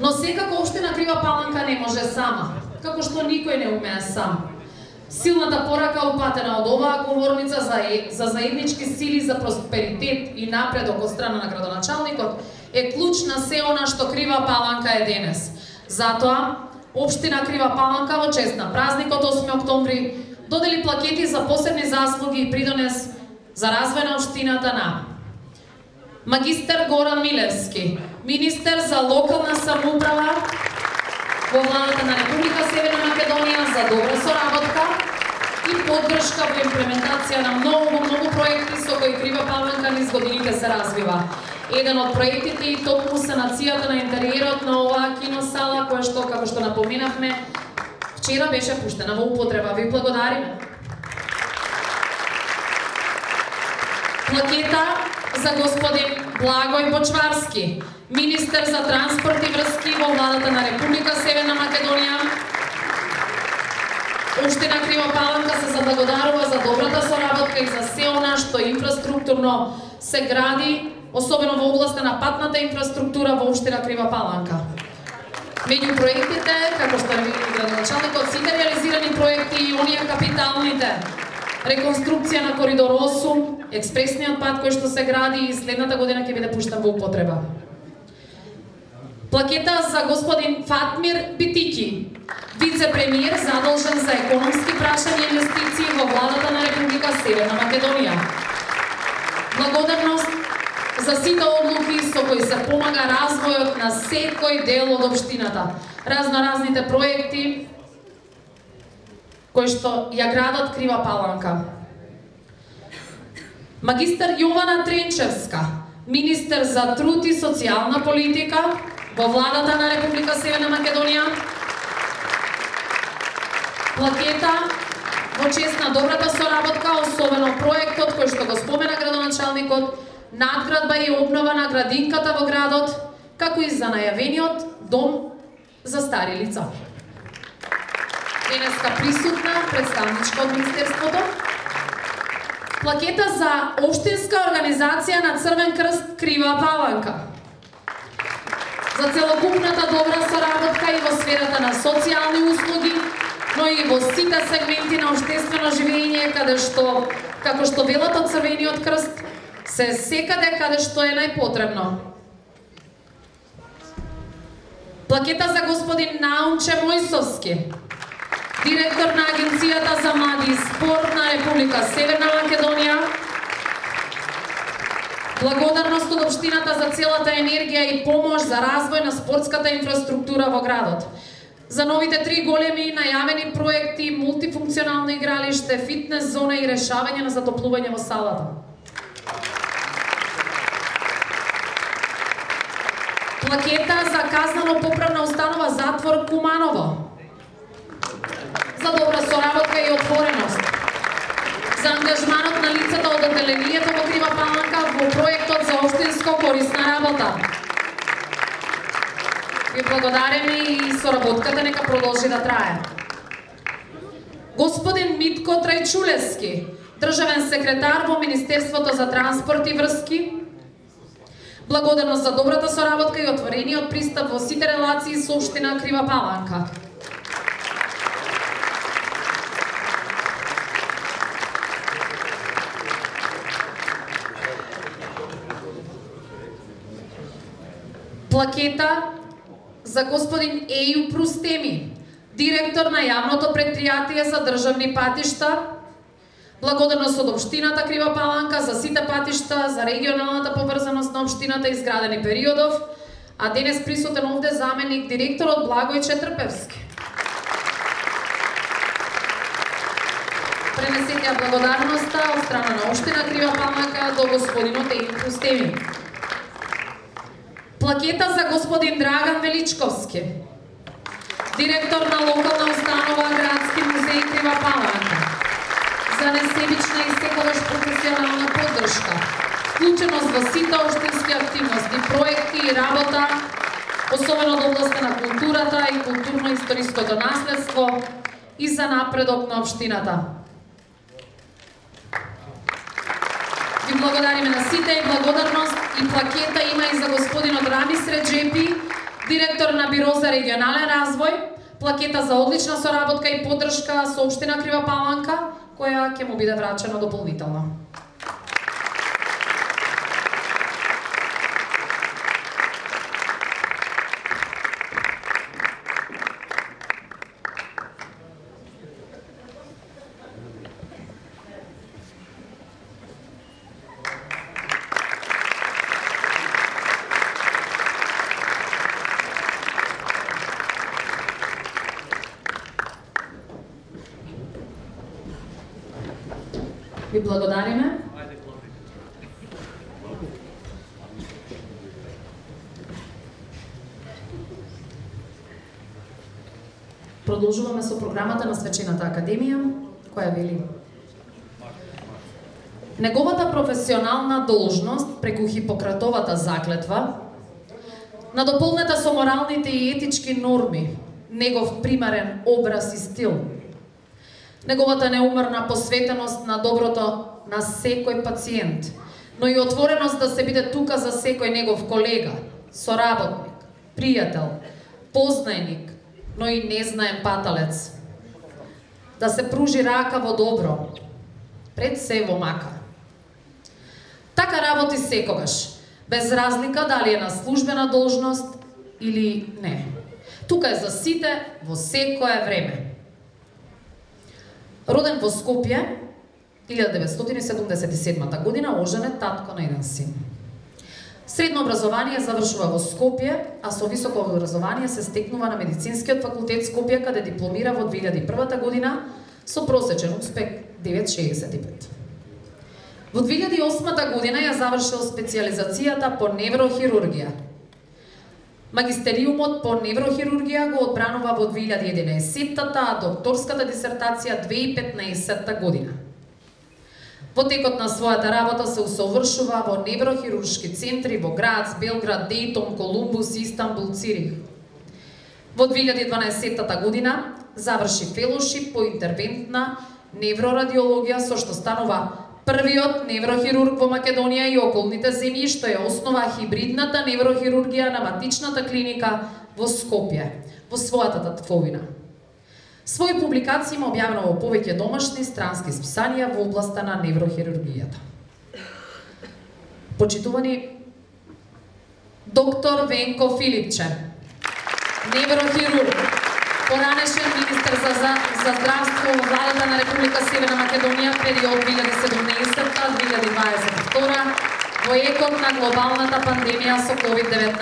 Но секако општина Крива Паланка не може сама, како што никој не умее сам. Силната порака упатена од оваа говорница за заеднички сили за просперитет и напредок од страна на градоначалникот е клуч на се она што Крива Паланка е денес. Затоа, Општина Крива Паланка во чест на празникот 8 октомври додели плакети за посебни заслуги и придонес за развој на општината на магистер Горан Милевски, министер за локална самоуправа во владата на Република Северна Македонија за добра соработка и поддршка во имплементација на многу проекти со кои Крива Паланка низ годините се развива. Еден од проектите и токму санацијата на интериерот на оваа киносала, која што, како што напоменавме, вчера беше пуштена во употреба. Ви благодариме. Плакета за господин Благој Бочварски, министер за транспорт и врски во владата на Република Северна Македонија. Општина Крива Паланка се заблагодарува за добрата соработка и за се она што инфраструктурно се гради, особено во областа на патната инфраструктура во општина Крива Паланка. Меѓу проектите, како што види градоначалникот, сите реализирани проекти и оние капиталните, реконструкција на коридор 8, експресниот пат кој што се гради и следната година ќе биде пуштен во употреба. Плакета за господин Фатмир Битики, вице-премиер задолжен за економски прашања и инвестиции во владата на Република Северна Македонија. Благодарност за сите одлуки со кои се помага развојот на секој дел од општината, разноразните проекти кои што ја градат Крива Паланка. Магистер Јована Тренчевска, министер за труд и социјална политика во владата на Република Северна Македонија. Плакета во чест на добрата соработка, особено проектот кој што го спомена градоначалникот, надградба и обнова на градинката во градот, како и за најавениот дом за стари лица. Денеска присутна представничка од Министерството. Плакета за општинска организација на Црвен крст Крива Паланка. За целокупната добра соработка и во сферата на социјални услуги, но и во сите сегменти на општествено живење, каде што, како што велат од Црвениот крст, се секаде каде што е најпотребно. Плакета за господин Наумче Мојсовски, директор на Агенцијата за млади и спорт на Република Северна Македонија. Благодарност од општината за целата енергија и помош за развој на спортската инфраструктура во градот. За новите 3 големи најавени проекти, мултифункционално игралиште, фитнес зона и решавање на затоплување во салата. Плакета за казнено-поправна установа затвор Куманово. За добра соработка и отвореност. За ангажманот на лицата од одделението во Крива Паланка во проектот за општинско корисна работа. Ви благодариме и соработката нека продолжи да трае. Господин Митко Трајчулевски, државен секретар во Министерството за транспорт и врски. Благодарност за добрата соработка и отворениот пристап во сите релации со општина Крива Паланка. Плакета за господин Еју Прустеми, директор на јавното предпријатие за државни патишта. Благодарност од општината Крива Паланка за сите патишта, за регионалната поврзаност на општината изградени периодов, а денес присутен овде заменик директорот Благој Четрпевски. Пренесете ја благодарноста од страна на општина Крива Паланка до господинот Еју Прустеми. Плакета за господин Драган Величковски, директор на локална установа Градски музеј Крива Паланка, за несебична и секогаш професионална поддршка, вклученост во сите општински активности, проекти и работа, особено од областа на културата и културно-историското наследство и за напредок на општината. Ви благодариме на сите и благодарност и плакета има и за господинот Рамис Реджепи, директор на Биро за регионален развој, плакета за одлична соработка и поддршка со општина Крива Паланка, која ќе му биде врачена дополнително. Ви благодариме. Продолжуваме со програмата на Свечената академија, која вели: неговата професионална должност преку Хипократовата заклетва, надополнета со моралните и етички норми, негов примарен образ и стил, неговата неуморна посветеност на доброто на секој пациент, но и отвореност да се биде тука за секој негов колега, соработник, пријател, познајник, но и незнаен паталец. Да се пружи рака во добро, пред се во мака. Така работи секогаш, без разлика дали е на службена должност или не. Тука е за сите во секое време. Роден во Скопје, 1977 година, оженет, татко на еден син. Средно образование завршува во Скопје, а со високо образование се стекнува на Медицинскиот факултет Скопје, каде дипломира во 2001 година со просечен успех 9,65. Во 2008 година ја завршил специјализацијата по неврохирургија. Магистериумот по неврохирургија го одбранува во 2011-та, а докторската дисертација 2015 година. Во текот на својата работа се усовршува во неврохируршки центри во Грац, Белград, Дејтон, Колумбус, Истанбул, Цирих. Во 2012 година заврши фелошип по интервентна неврорадиологија, со што станува првиот неврохирург во Македонија и околните земји, што ја основа хибридната неврохирургија на матичната клиника во Скопје, во својата татковина. Своји публикации има објавено во повеќе домашни и странски списанија во областа на неврохирургијата. Почитувани доктор Венко Филипче, неврохирург, поранешен министер за здравство во владата на Република Северна Македонија период 2017-2022 во екот на глобалната пандемија со COVID-19.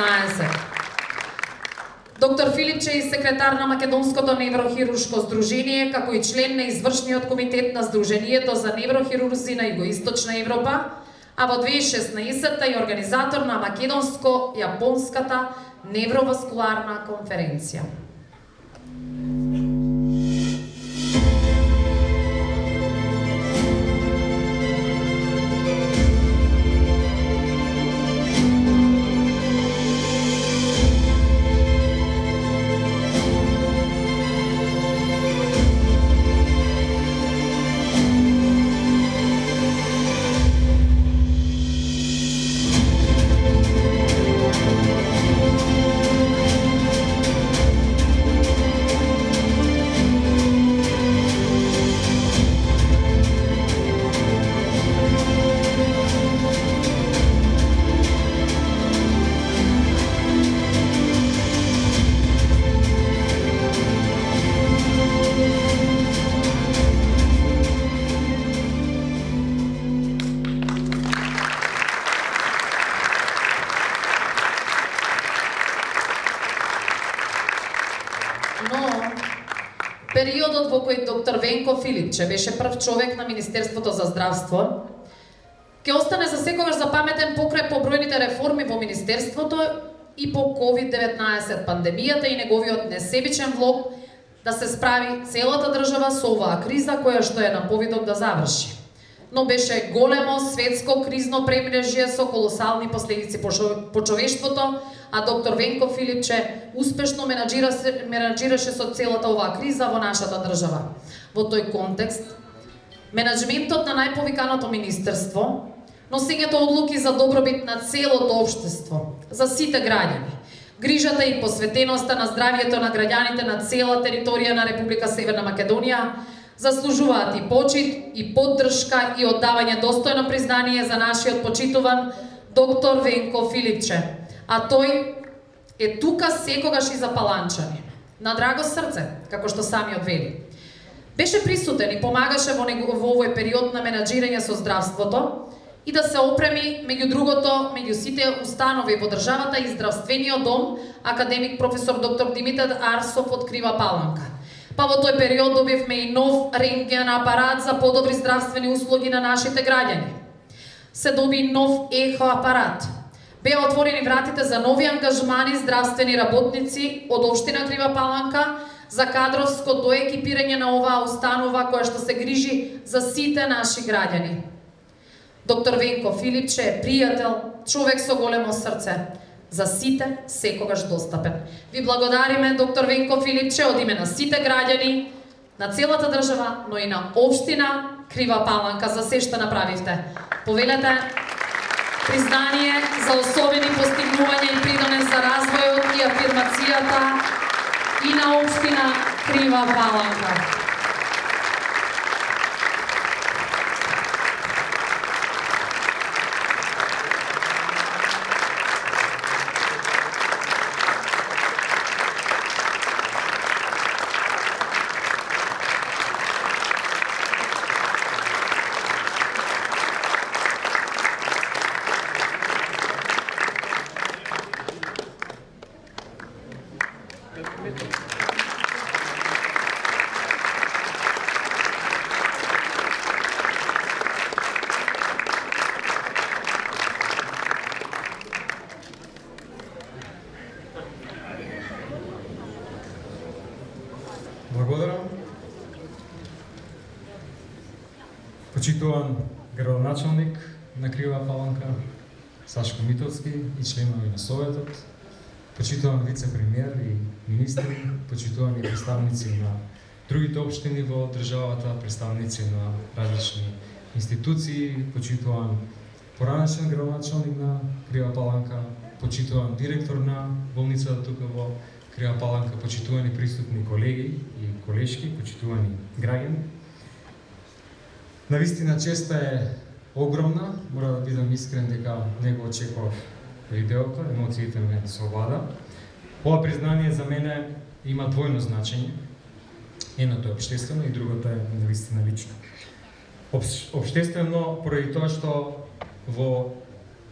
Доктор Филипче е секретар на Македонското неврохируршко здружение, како и член на извршниот комитет на Здруженијето за неврохирурзи на Југоисточна Европа, а во 2016 е организатор на Македонско-јапонската невроваскуларна конференција. Периодот во кој доктор Венко Филипче беше прв човек на Министерството за здравство ќе остане за секогаш запаметен покрај побројните реформи во Министерството и по COVID-19 пандемијата и неговиот несебичен влог да се справи целата држава со оваа криза која што е на повидок да заврши. Но беше големо светско кризно премрежје со колосални последици по човештвото, а доктор Венко Филипче успешно менаџираше со целата оваа криза во нашата држава. Во тој контекст, менаџментот на најповиканото министерство, носењето одлуки за добробит на целото општество, за сите граѓани, грижата и посветеноста на здравјето на граѓаните на цела територија на Република Северна Македонија заслужуваат и почит, и поддршка и оддавање достојно признание за нашиот почитуван доктор Венко Филипче. А тој е тука секогаш и за Паланчани. На драго срце, како што самиот вели. Беше присутен и помагаше во овој период на менаџирање со здравството и да се опреми, меѓу другото, меѓу сите установи во државата и здравствениот дом, академик професор доктор Димитар Арсов од Крива Паланка. Па во тој период добивме и нов рентген апарат за подобри здравствени услуги на нашите граѓани. Се доби нов ехо апарат. Беа отворени вратите за нови ангажмани здравствени работници од општина Крива Паланка за кадровско доекипирање на оваа установа која што се грижи за сите наши граѓани. Доктор Венко Филипче е пријател, човек со големо срце, за сите секогаш достапен. Ви благодариме, доктор Венко Филипче, од име на сите граѓани, на целата држава, но и на општина Крива Паланка за се што направивте. Повелете признание за особени постигнувања и придонес за развојот и афирмацијата и на општина Крива Паланка. Благодарам. Почитуван градоначалник на Крива Паланка, Сашко Митовски и членови на Советот, почитуван вице-премиер и министри, почитувани представници на другите општини во државата, представници на различни институции, почитуван поранешен градоначалник на Крива Паланка, почитуван директор на болницата тука во Крива Паланка, почитувани присутни колеги и колешки, почитувани граѓани. Навистина честа е огромна, мора да бидам искрен дека не го очекував видеото, емоциите ме совлада. Ова признание за мене има двојно значење. Едното е општествено и другото е навистина лично. Општествено поради тоа што во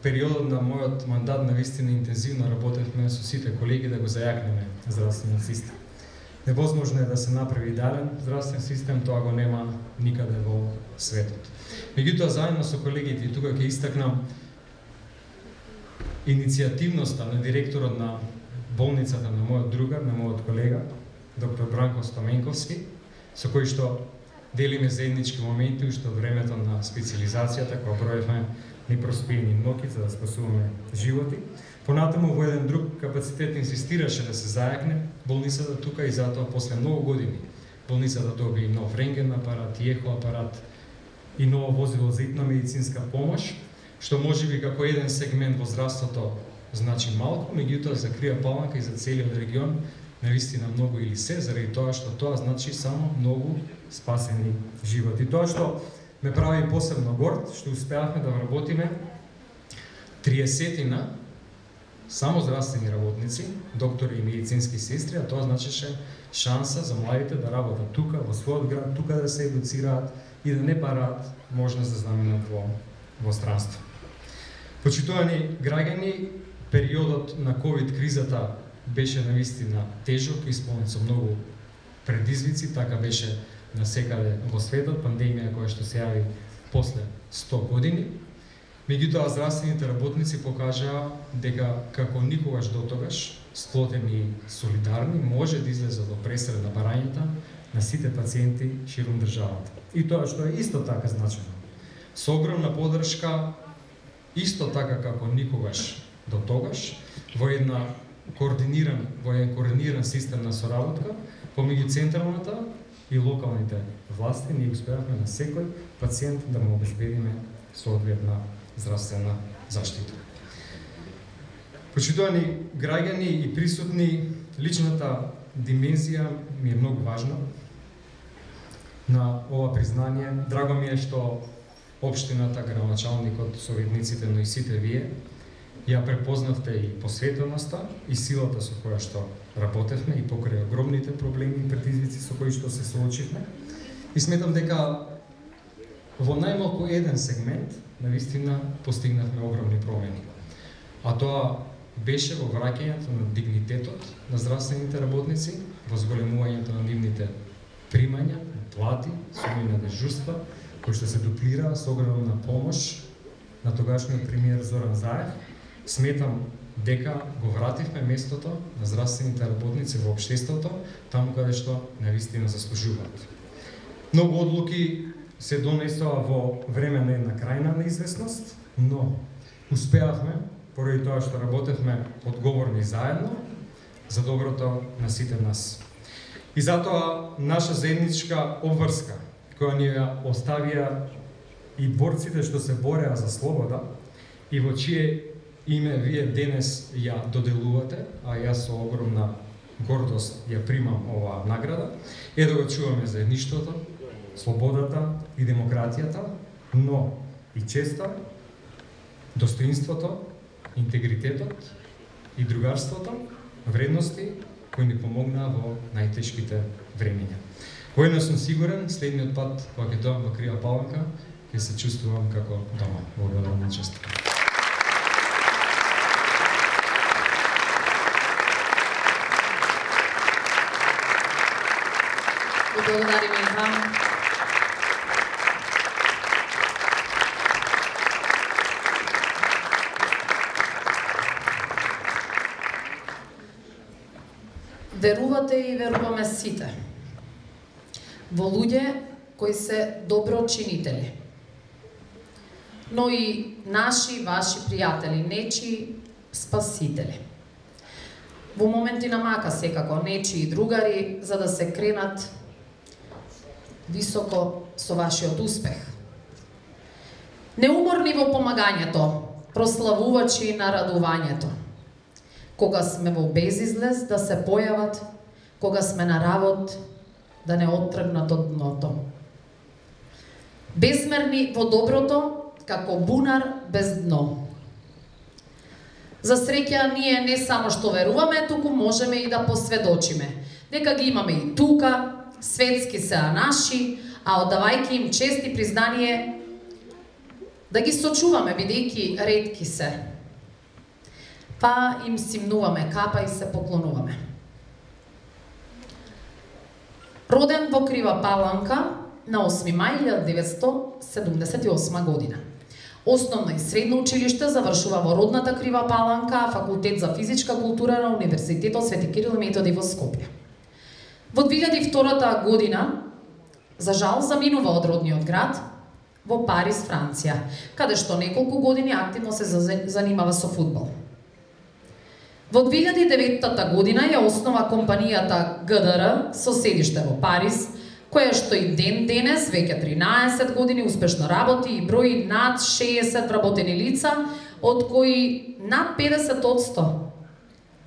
периодот на мојот мандат навистина интензивно работевме со сите колеги да го зајакнеме здравствениот систем. Невозможно е да се направи идеален здравствен систем, тоа го нема никаде во светот. Меѓутоа, заедно со колегите, и тука ќе истакнам иницијативноста на директорот на болницата, на мојот другар, на мојот колега, доктор Бранко Стоменковски, со кој што делиме заеднички моменти уште од времето на специализацијата, кога броевме непроспиени ноќи за да спасуваме животи. Понатаму во еден друг капацитет инсистираше да се зајакне болницата тука и затоа после многу години болницата доби нов рентген апарат, и ехо апарат и ново возило за итна медицинска помош, што можеби како еден сегмент во здравството значи малку, меѓутоа за Крива Паланка и за целиот регион навистина многу или се, заради тоа што тоа значи само многу спасени животи. Тоа што ме прави посебно горд, што успеавме да вработиме 30 само здравствени работници, доктори и медицински сестри, а тоа значеше шанса за младите да работат тука, во својот град, тука да се едуцираат и да не бараат можност да заминат во странство. Почитувани граѓани, периодот на ковид кризата беше навистина тежок, исполнет со многу предизвици, така беше насекаде во светот, пандемија која што се јави после 100 години. Меѓутоа, здравствените работници покажаа дека како никогаш дотогаш, сплотени и солидарни, може да излезат до пресред на барањата на сите пациенти ширум државата. И тоа што е исто така значено. Со огромна поддршка, исто така како никогаш дотогаш, во еден координиран систем на соработка помеѓу централната и локалните власти, ние успеавме на секој пациент да му обезбедиме соодветна здравствена заштита. Почитувани граѓани и присутни, личната димензија ми е многу важна на ова признание. Драго ми е што општината, градоначалникот, советниците, но и сите вие ја препознавте и посветеноста и силата со која што работевме и покрај огромните проблеми и предизвици со кои што се соочивме. И сметам дека во најмалку еден сегмент навистина постигнавме огромни промени. А тоа беше во враќањето на дигнитетот на здравствените работници, во зголемувањето на нивните примања, плати, суми на дежурства, кои што се дуплира со огромна помош на тогашниот премиер Зоран Заев. Сметам дека го вративме местото на здравствените работници во општеството, таму каде што навистина заслужуваат. Многу одлуки се донесоа во време на една крајна неизвестност, но успеавме, поради тоа што работевме одговорни заедно, за доброто на сите нас. И затоа наша заедничка обврска, која ни ја оставија и борците што се бореа за слобода, и во чие име вие денес ја доделувате, а јас со огромна гордост ја примам оваа награда, е да го чуваме заедништвото, слободата и демократијата, но и честа, достоинството, интегритетот и другарството, вредности кои ни помогнаа во најтешките времиња. Воедно сум сигурен, следниот пат кога ќе дојдам во Крива Паланка, ќе се чувствувам како дома. Благодарам на чест. Благодариме и вам. Верувате и веруваме сите во луѓе кои се доброчинители, но и наши, ваши пријатели, нечии спасители. Во моменти на мака секако, нечии другари, за да се кренат високо со вашиот успех. Неуморни во помагањето, прославувачи на радувањето. Кога сме во безизлез да се појават, кога сме на работ да не оттргнат од дното. Безмерни во доброто, како бунар без дно. За среќа ние не само што веруваме, туку можеме и да посведочиме. Дека ги имаме и тука, светски се наши, а оддавајќи им чест и признание, да ги сочуваме, бидејќи ретки се. Па им симнуваме капа и се поклонуваме. Роден во Крива Паланка на 8 мај 1978 година. Основно и средно училиште завршува во родната Крива Паланка, факултет за физичка култура на Универзитетот Свети Кирил и Методи во Скопје. Во 2002 година, за жал, заминува од родниот град во Париз, Франција, каде што неколку години активно се занимава со фудбал. Во 2009 година ја основа компанијата ГДР со седиште во Париз, која што и ден денес, веќе 13 години успешно работи и брои над 60 вработени лица, од кои над 50%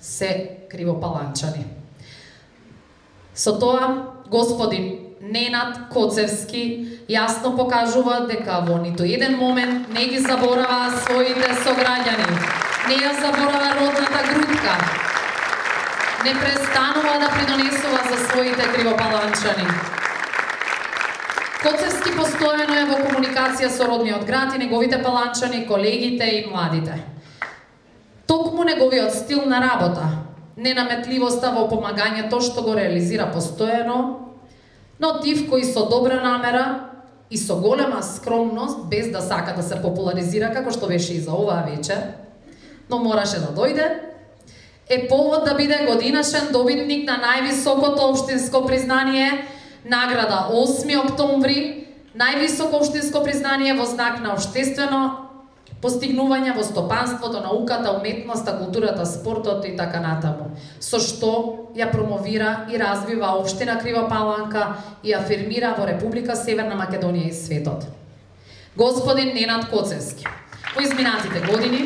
се кривопаланчани. Со тоа, господин Ненад Коцевски јасно покажува дека во ниту еден момент не ги заборава своите сограѓани, не ја заборава родната грудка, не престанува да придонесува за своите кривопаланчани. Коцевски постојано е во комуникација со родниот град и неговите паланчани, колегите и младите. Токму неговиот стил на работа, ненаметливоста во помагањето што го реализира постојано, но тив кој со добра намера и со голема скромност, без да сака да се популаризира, како што беше и за оваа вечер, но мораше да дојде, е повод да биде годинашен добитник на највисокото општинско признание, награда 8 октомври, највисоко општинско признание во знак на општествено постигнување во стопанството, науката, уметноста, културата, спортот и така натаму, со што ја промовира и развива општина Крива Паланка и афирмира во Република Северна Македонија и светот. Господин Ненад Коцевски, во изминатите години,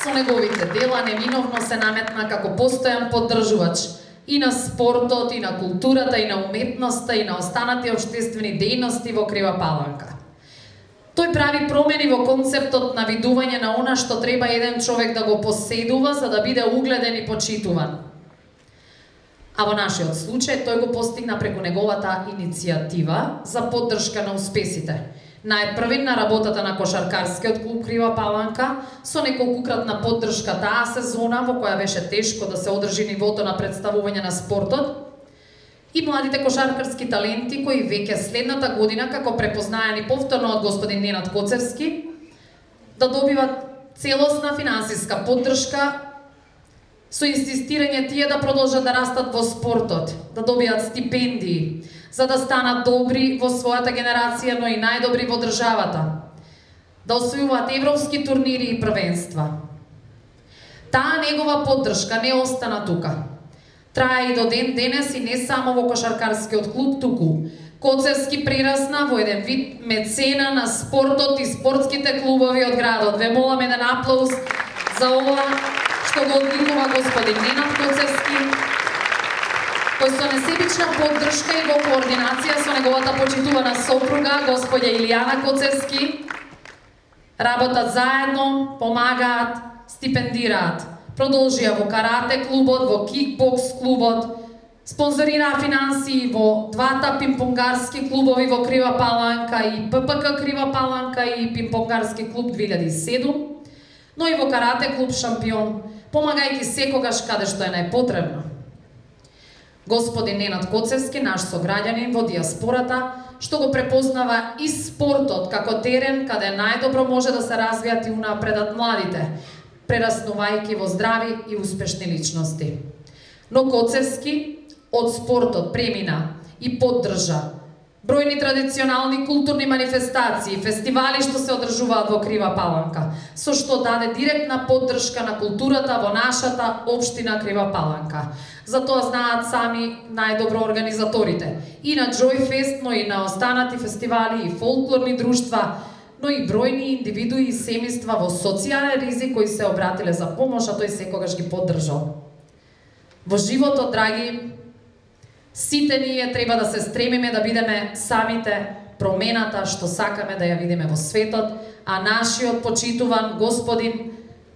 со неговите дела неминовно се наметна како постојан поддржувач и на спортот, и на културата, и на уметноста, и на останати општествени дејности во Крива Паланка. Тој прави промени во концептот на видување на она што треба еден човек да го поседува за да биде угледен и почитуван. А во нашиот случај тој го постигна преку неговата иницијатива за поддршка на успесите. Најпрвен на работата на кошаркарскиот клуб Крива Паланка, со неколкукратна поддршка таа сезона во која беше тешко да се одржи нивото на представување на спортот, и младите кошаркарски таленти кои веќе следната година, како препознаени повторно од господин Ненад Коцевски, да добиват целосна финансиска поддршка со инсистирање тие да продолжат да растат во спортот, да добијат стипендии, за да станат добри во својата генерација, но и најдобри во државата, да освојуваат европски турнири и првенства. Таа негова поддршка не остана тука. Трае и до ден денес и не само во кошаркарскиот клуб, туку Коцевски прерасна во еден вид мецена на спортот и спортските клубови од градот. Ве молам еден аплауз за ова што го одликува господин Ненад Коцевски, кој со несебична поддршка и во координација со неговата почитувана сопруга, господја Илијана Коцевски, работат заедно, помагаат, стипендираат. Продолжија во карате клубот, во кикбокс клубот, спонзорираа финансии во двата пимпонгарски клубови во Крива Паланка и ППК Крива Паланка и пимпонгарски клуб 2007, но и во карате клуб Шампион, помагајќи секогаш каде што е најпотребно. Господин Ненад Коцевски, наш сограѓанин во диаспората, што го препознава и спортот како терен каде најдобро може да се развијат и унапредат младите, прераснувајќи во здрави и успешни личности. Но Коцевски од спортот премина и поддржа бројни традиционални културни манифестации, фестивали што се одржуваат во Крива Паланка, со што даде директна поддршка на културата во нашата општина Крива Паланка. За тоа знаат сами најдобро организаторите. И на Joy Fest, но и на останати фестивали и фолклорни друштва, но и бројни индивидуи и семејства во социјален ризик кои се обратиле за помош, а тој секогаш ги поддржал. Во животот, драги, сите ние треба да се стремиме да бидеме самите промената што сакаме да ја видиме во светот, а нашиот почитуван господин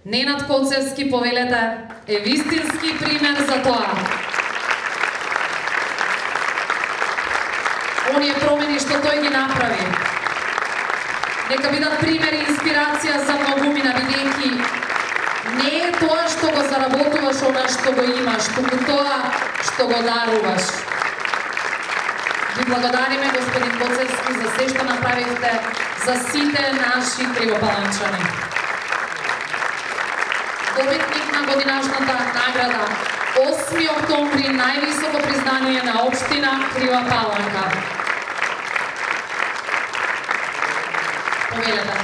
Ненад Коцевски, повелете, е вистински пример за тоа. Оние промени што тој ги направи, нека бидат пример и инспирација за многумина, бидејќи не е тоа што го заработуваш она што го имаш, туку тоа што го даруваш. Ви благодариме, господин Коцевски, за се што направивте за сите наши кривопаланчани. Добитник на годинашната награда 8 октомври, највисоко признание на општина Крива Паланка. Повелете.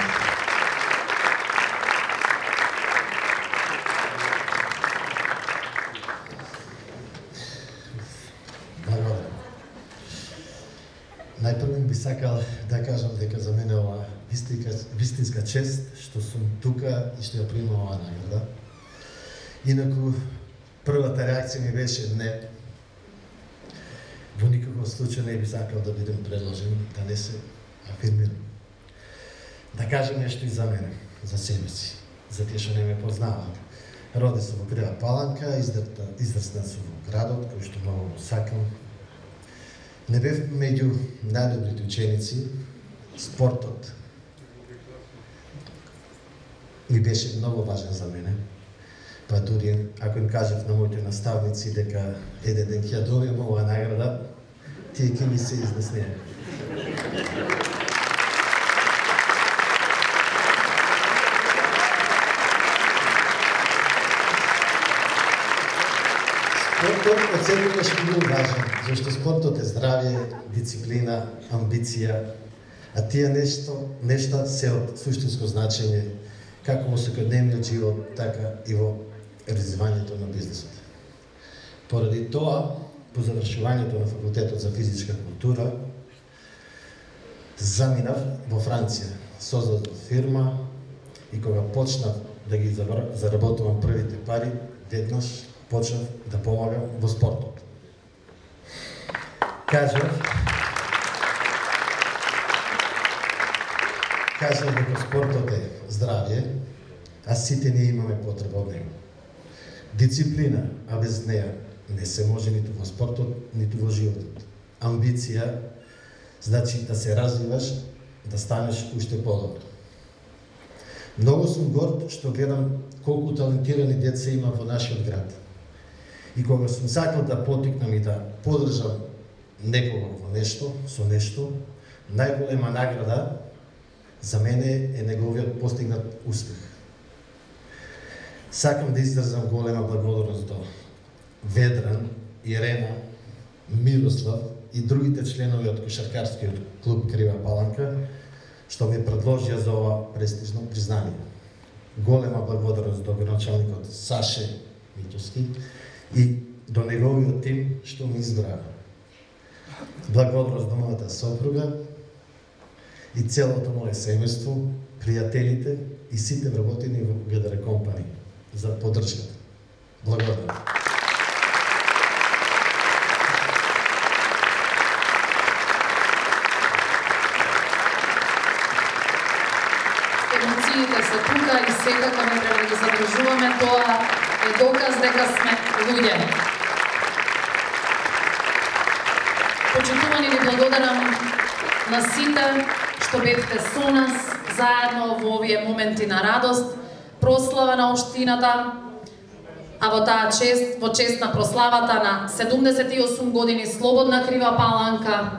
Најпрво би сакал да кажам дека за мене ова вистинска чест што сум тука и што ја примам оваа награда. Инаку првата реакција ми беше не. Во никаков случај не би сакал да бидем предложен, да не се афирмирам. Да кажем нешто и за мене, за себе си, за тие што не ме познаваат. Роден сум во Крива Паланка, израснат сум во градот, кој што многу го сакам. Не бев меѓу најдобрите ученици, спортот ми беше многу важен за мене. Па дури, ако им кажев на моите наставници дека еден ден ќе ја добијам оваа награда, тие ќе ми се изнеснеа. Спортот од секогаш бил важен, зашто спортот е здравје, дисциплина, амбиција, а тие нешта се од суштинско значење, како во секојдневниот живот, така и во развивањето на бизнисот. Поради тоа, по завршувањето на факултетот за физичка култура, заминав во Франција, создадов фирма и кога почнав да ги заработувам првите пари, веднаш почнав да помагам во спортот. Кажав дека спортот е здравје, а сите ние имаме потреба од него. Дисциплина, а без неја не се може ниту во спортот, ниту во животот. Амбиција, значи да се развиваш, да станеш уште подобро. Многу сум горд што гледам колку талентирани деца има во нашиот град. И кога сум сакал да потикнам и да поддржам некого во нешто, со нешто, најголема награда за мене е неговиот постигнат успех. Сакам да изразам голема благодарност до Ведран, Ирена, Мирослав и другите членови од кошаркарскиот клуб Крива Паланка, што ми предложија за ова престижно признание. Голема благодарност до градоначалникот Саше Митовски и до неговиот тим што ми избраа. Благодарност до мојата сопруга и целото мое семејство, пријателите и сите вработени во ГДР Компани за поддршката. Благодарам. Емоциите се тука и секако не треба да ги задржуваме, тоа е доказ дека сме луѓе. Почитувани, ви благодарам на сите што бевте со нас заедно во овие моменти на радост, прослава на општината, а во таа чест, во чест на прославата на 78 години Слободна Крива Паланка,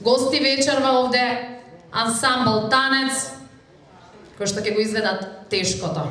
гости вечерва овде ансамбл Танец, кој што ќе го изведат тешкото.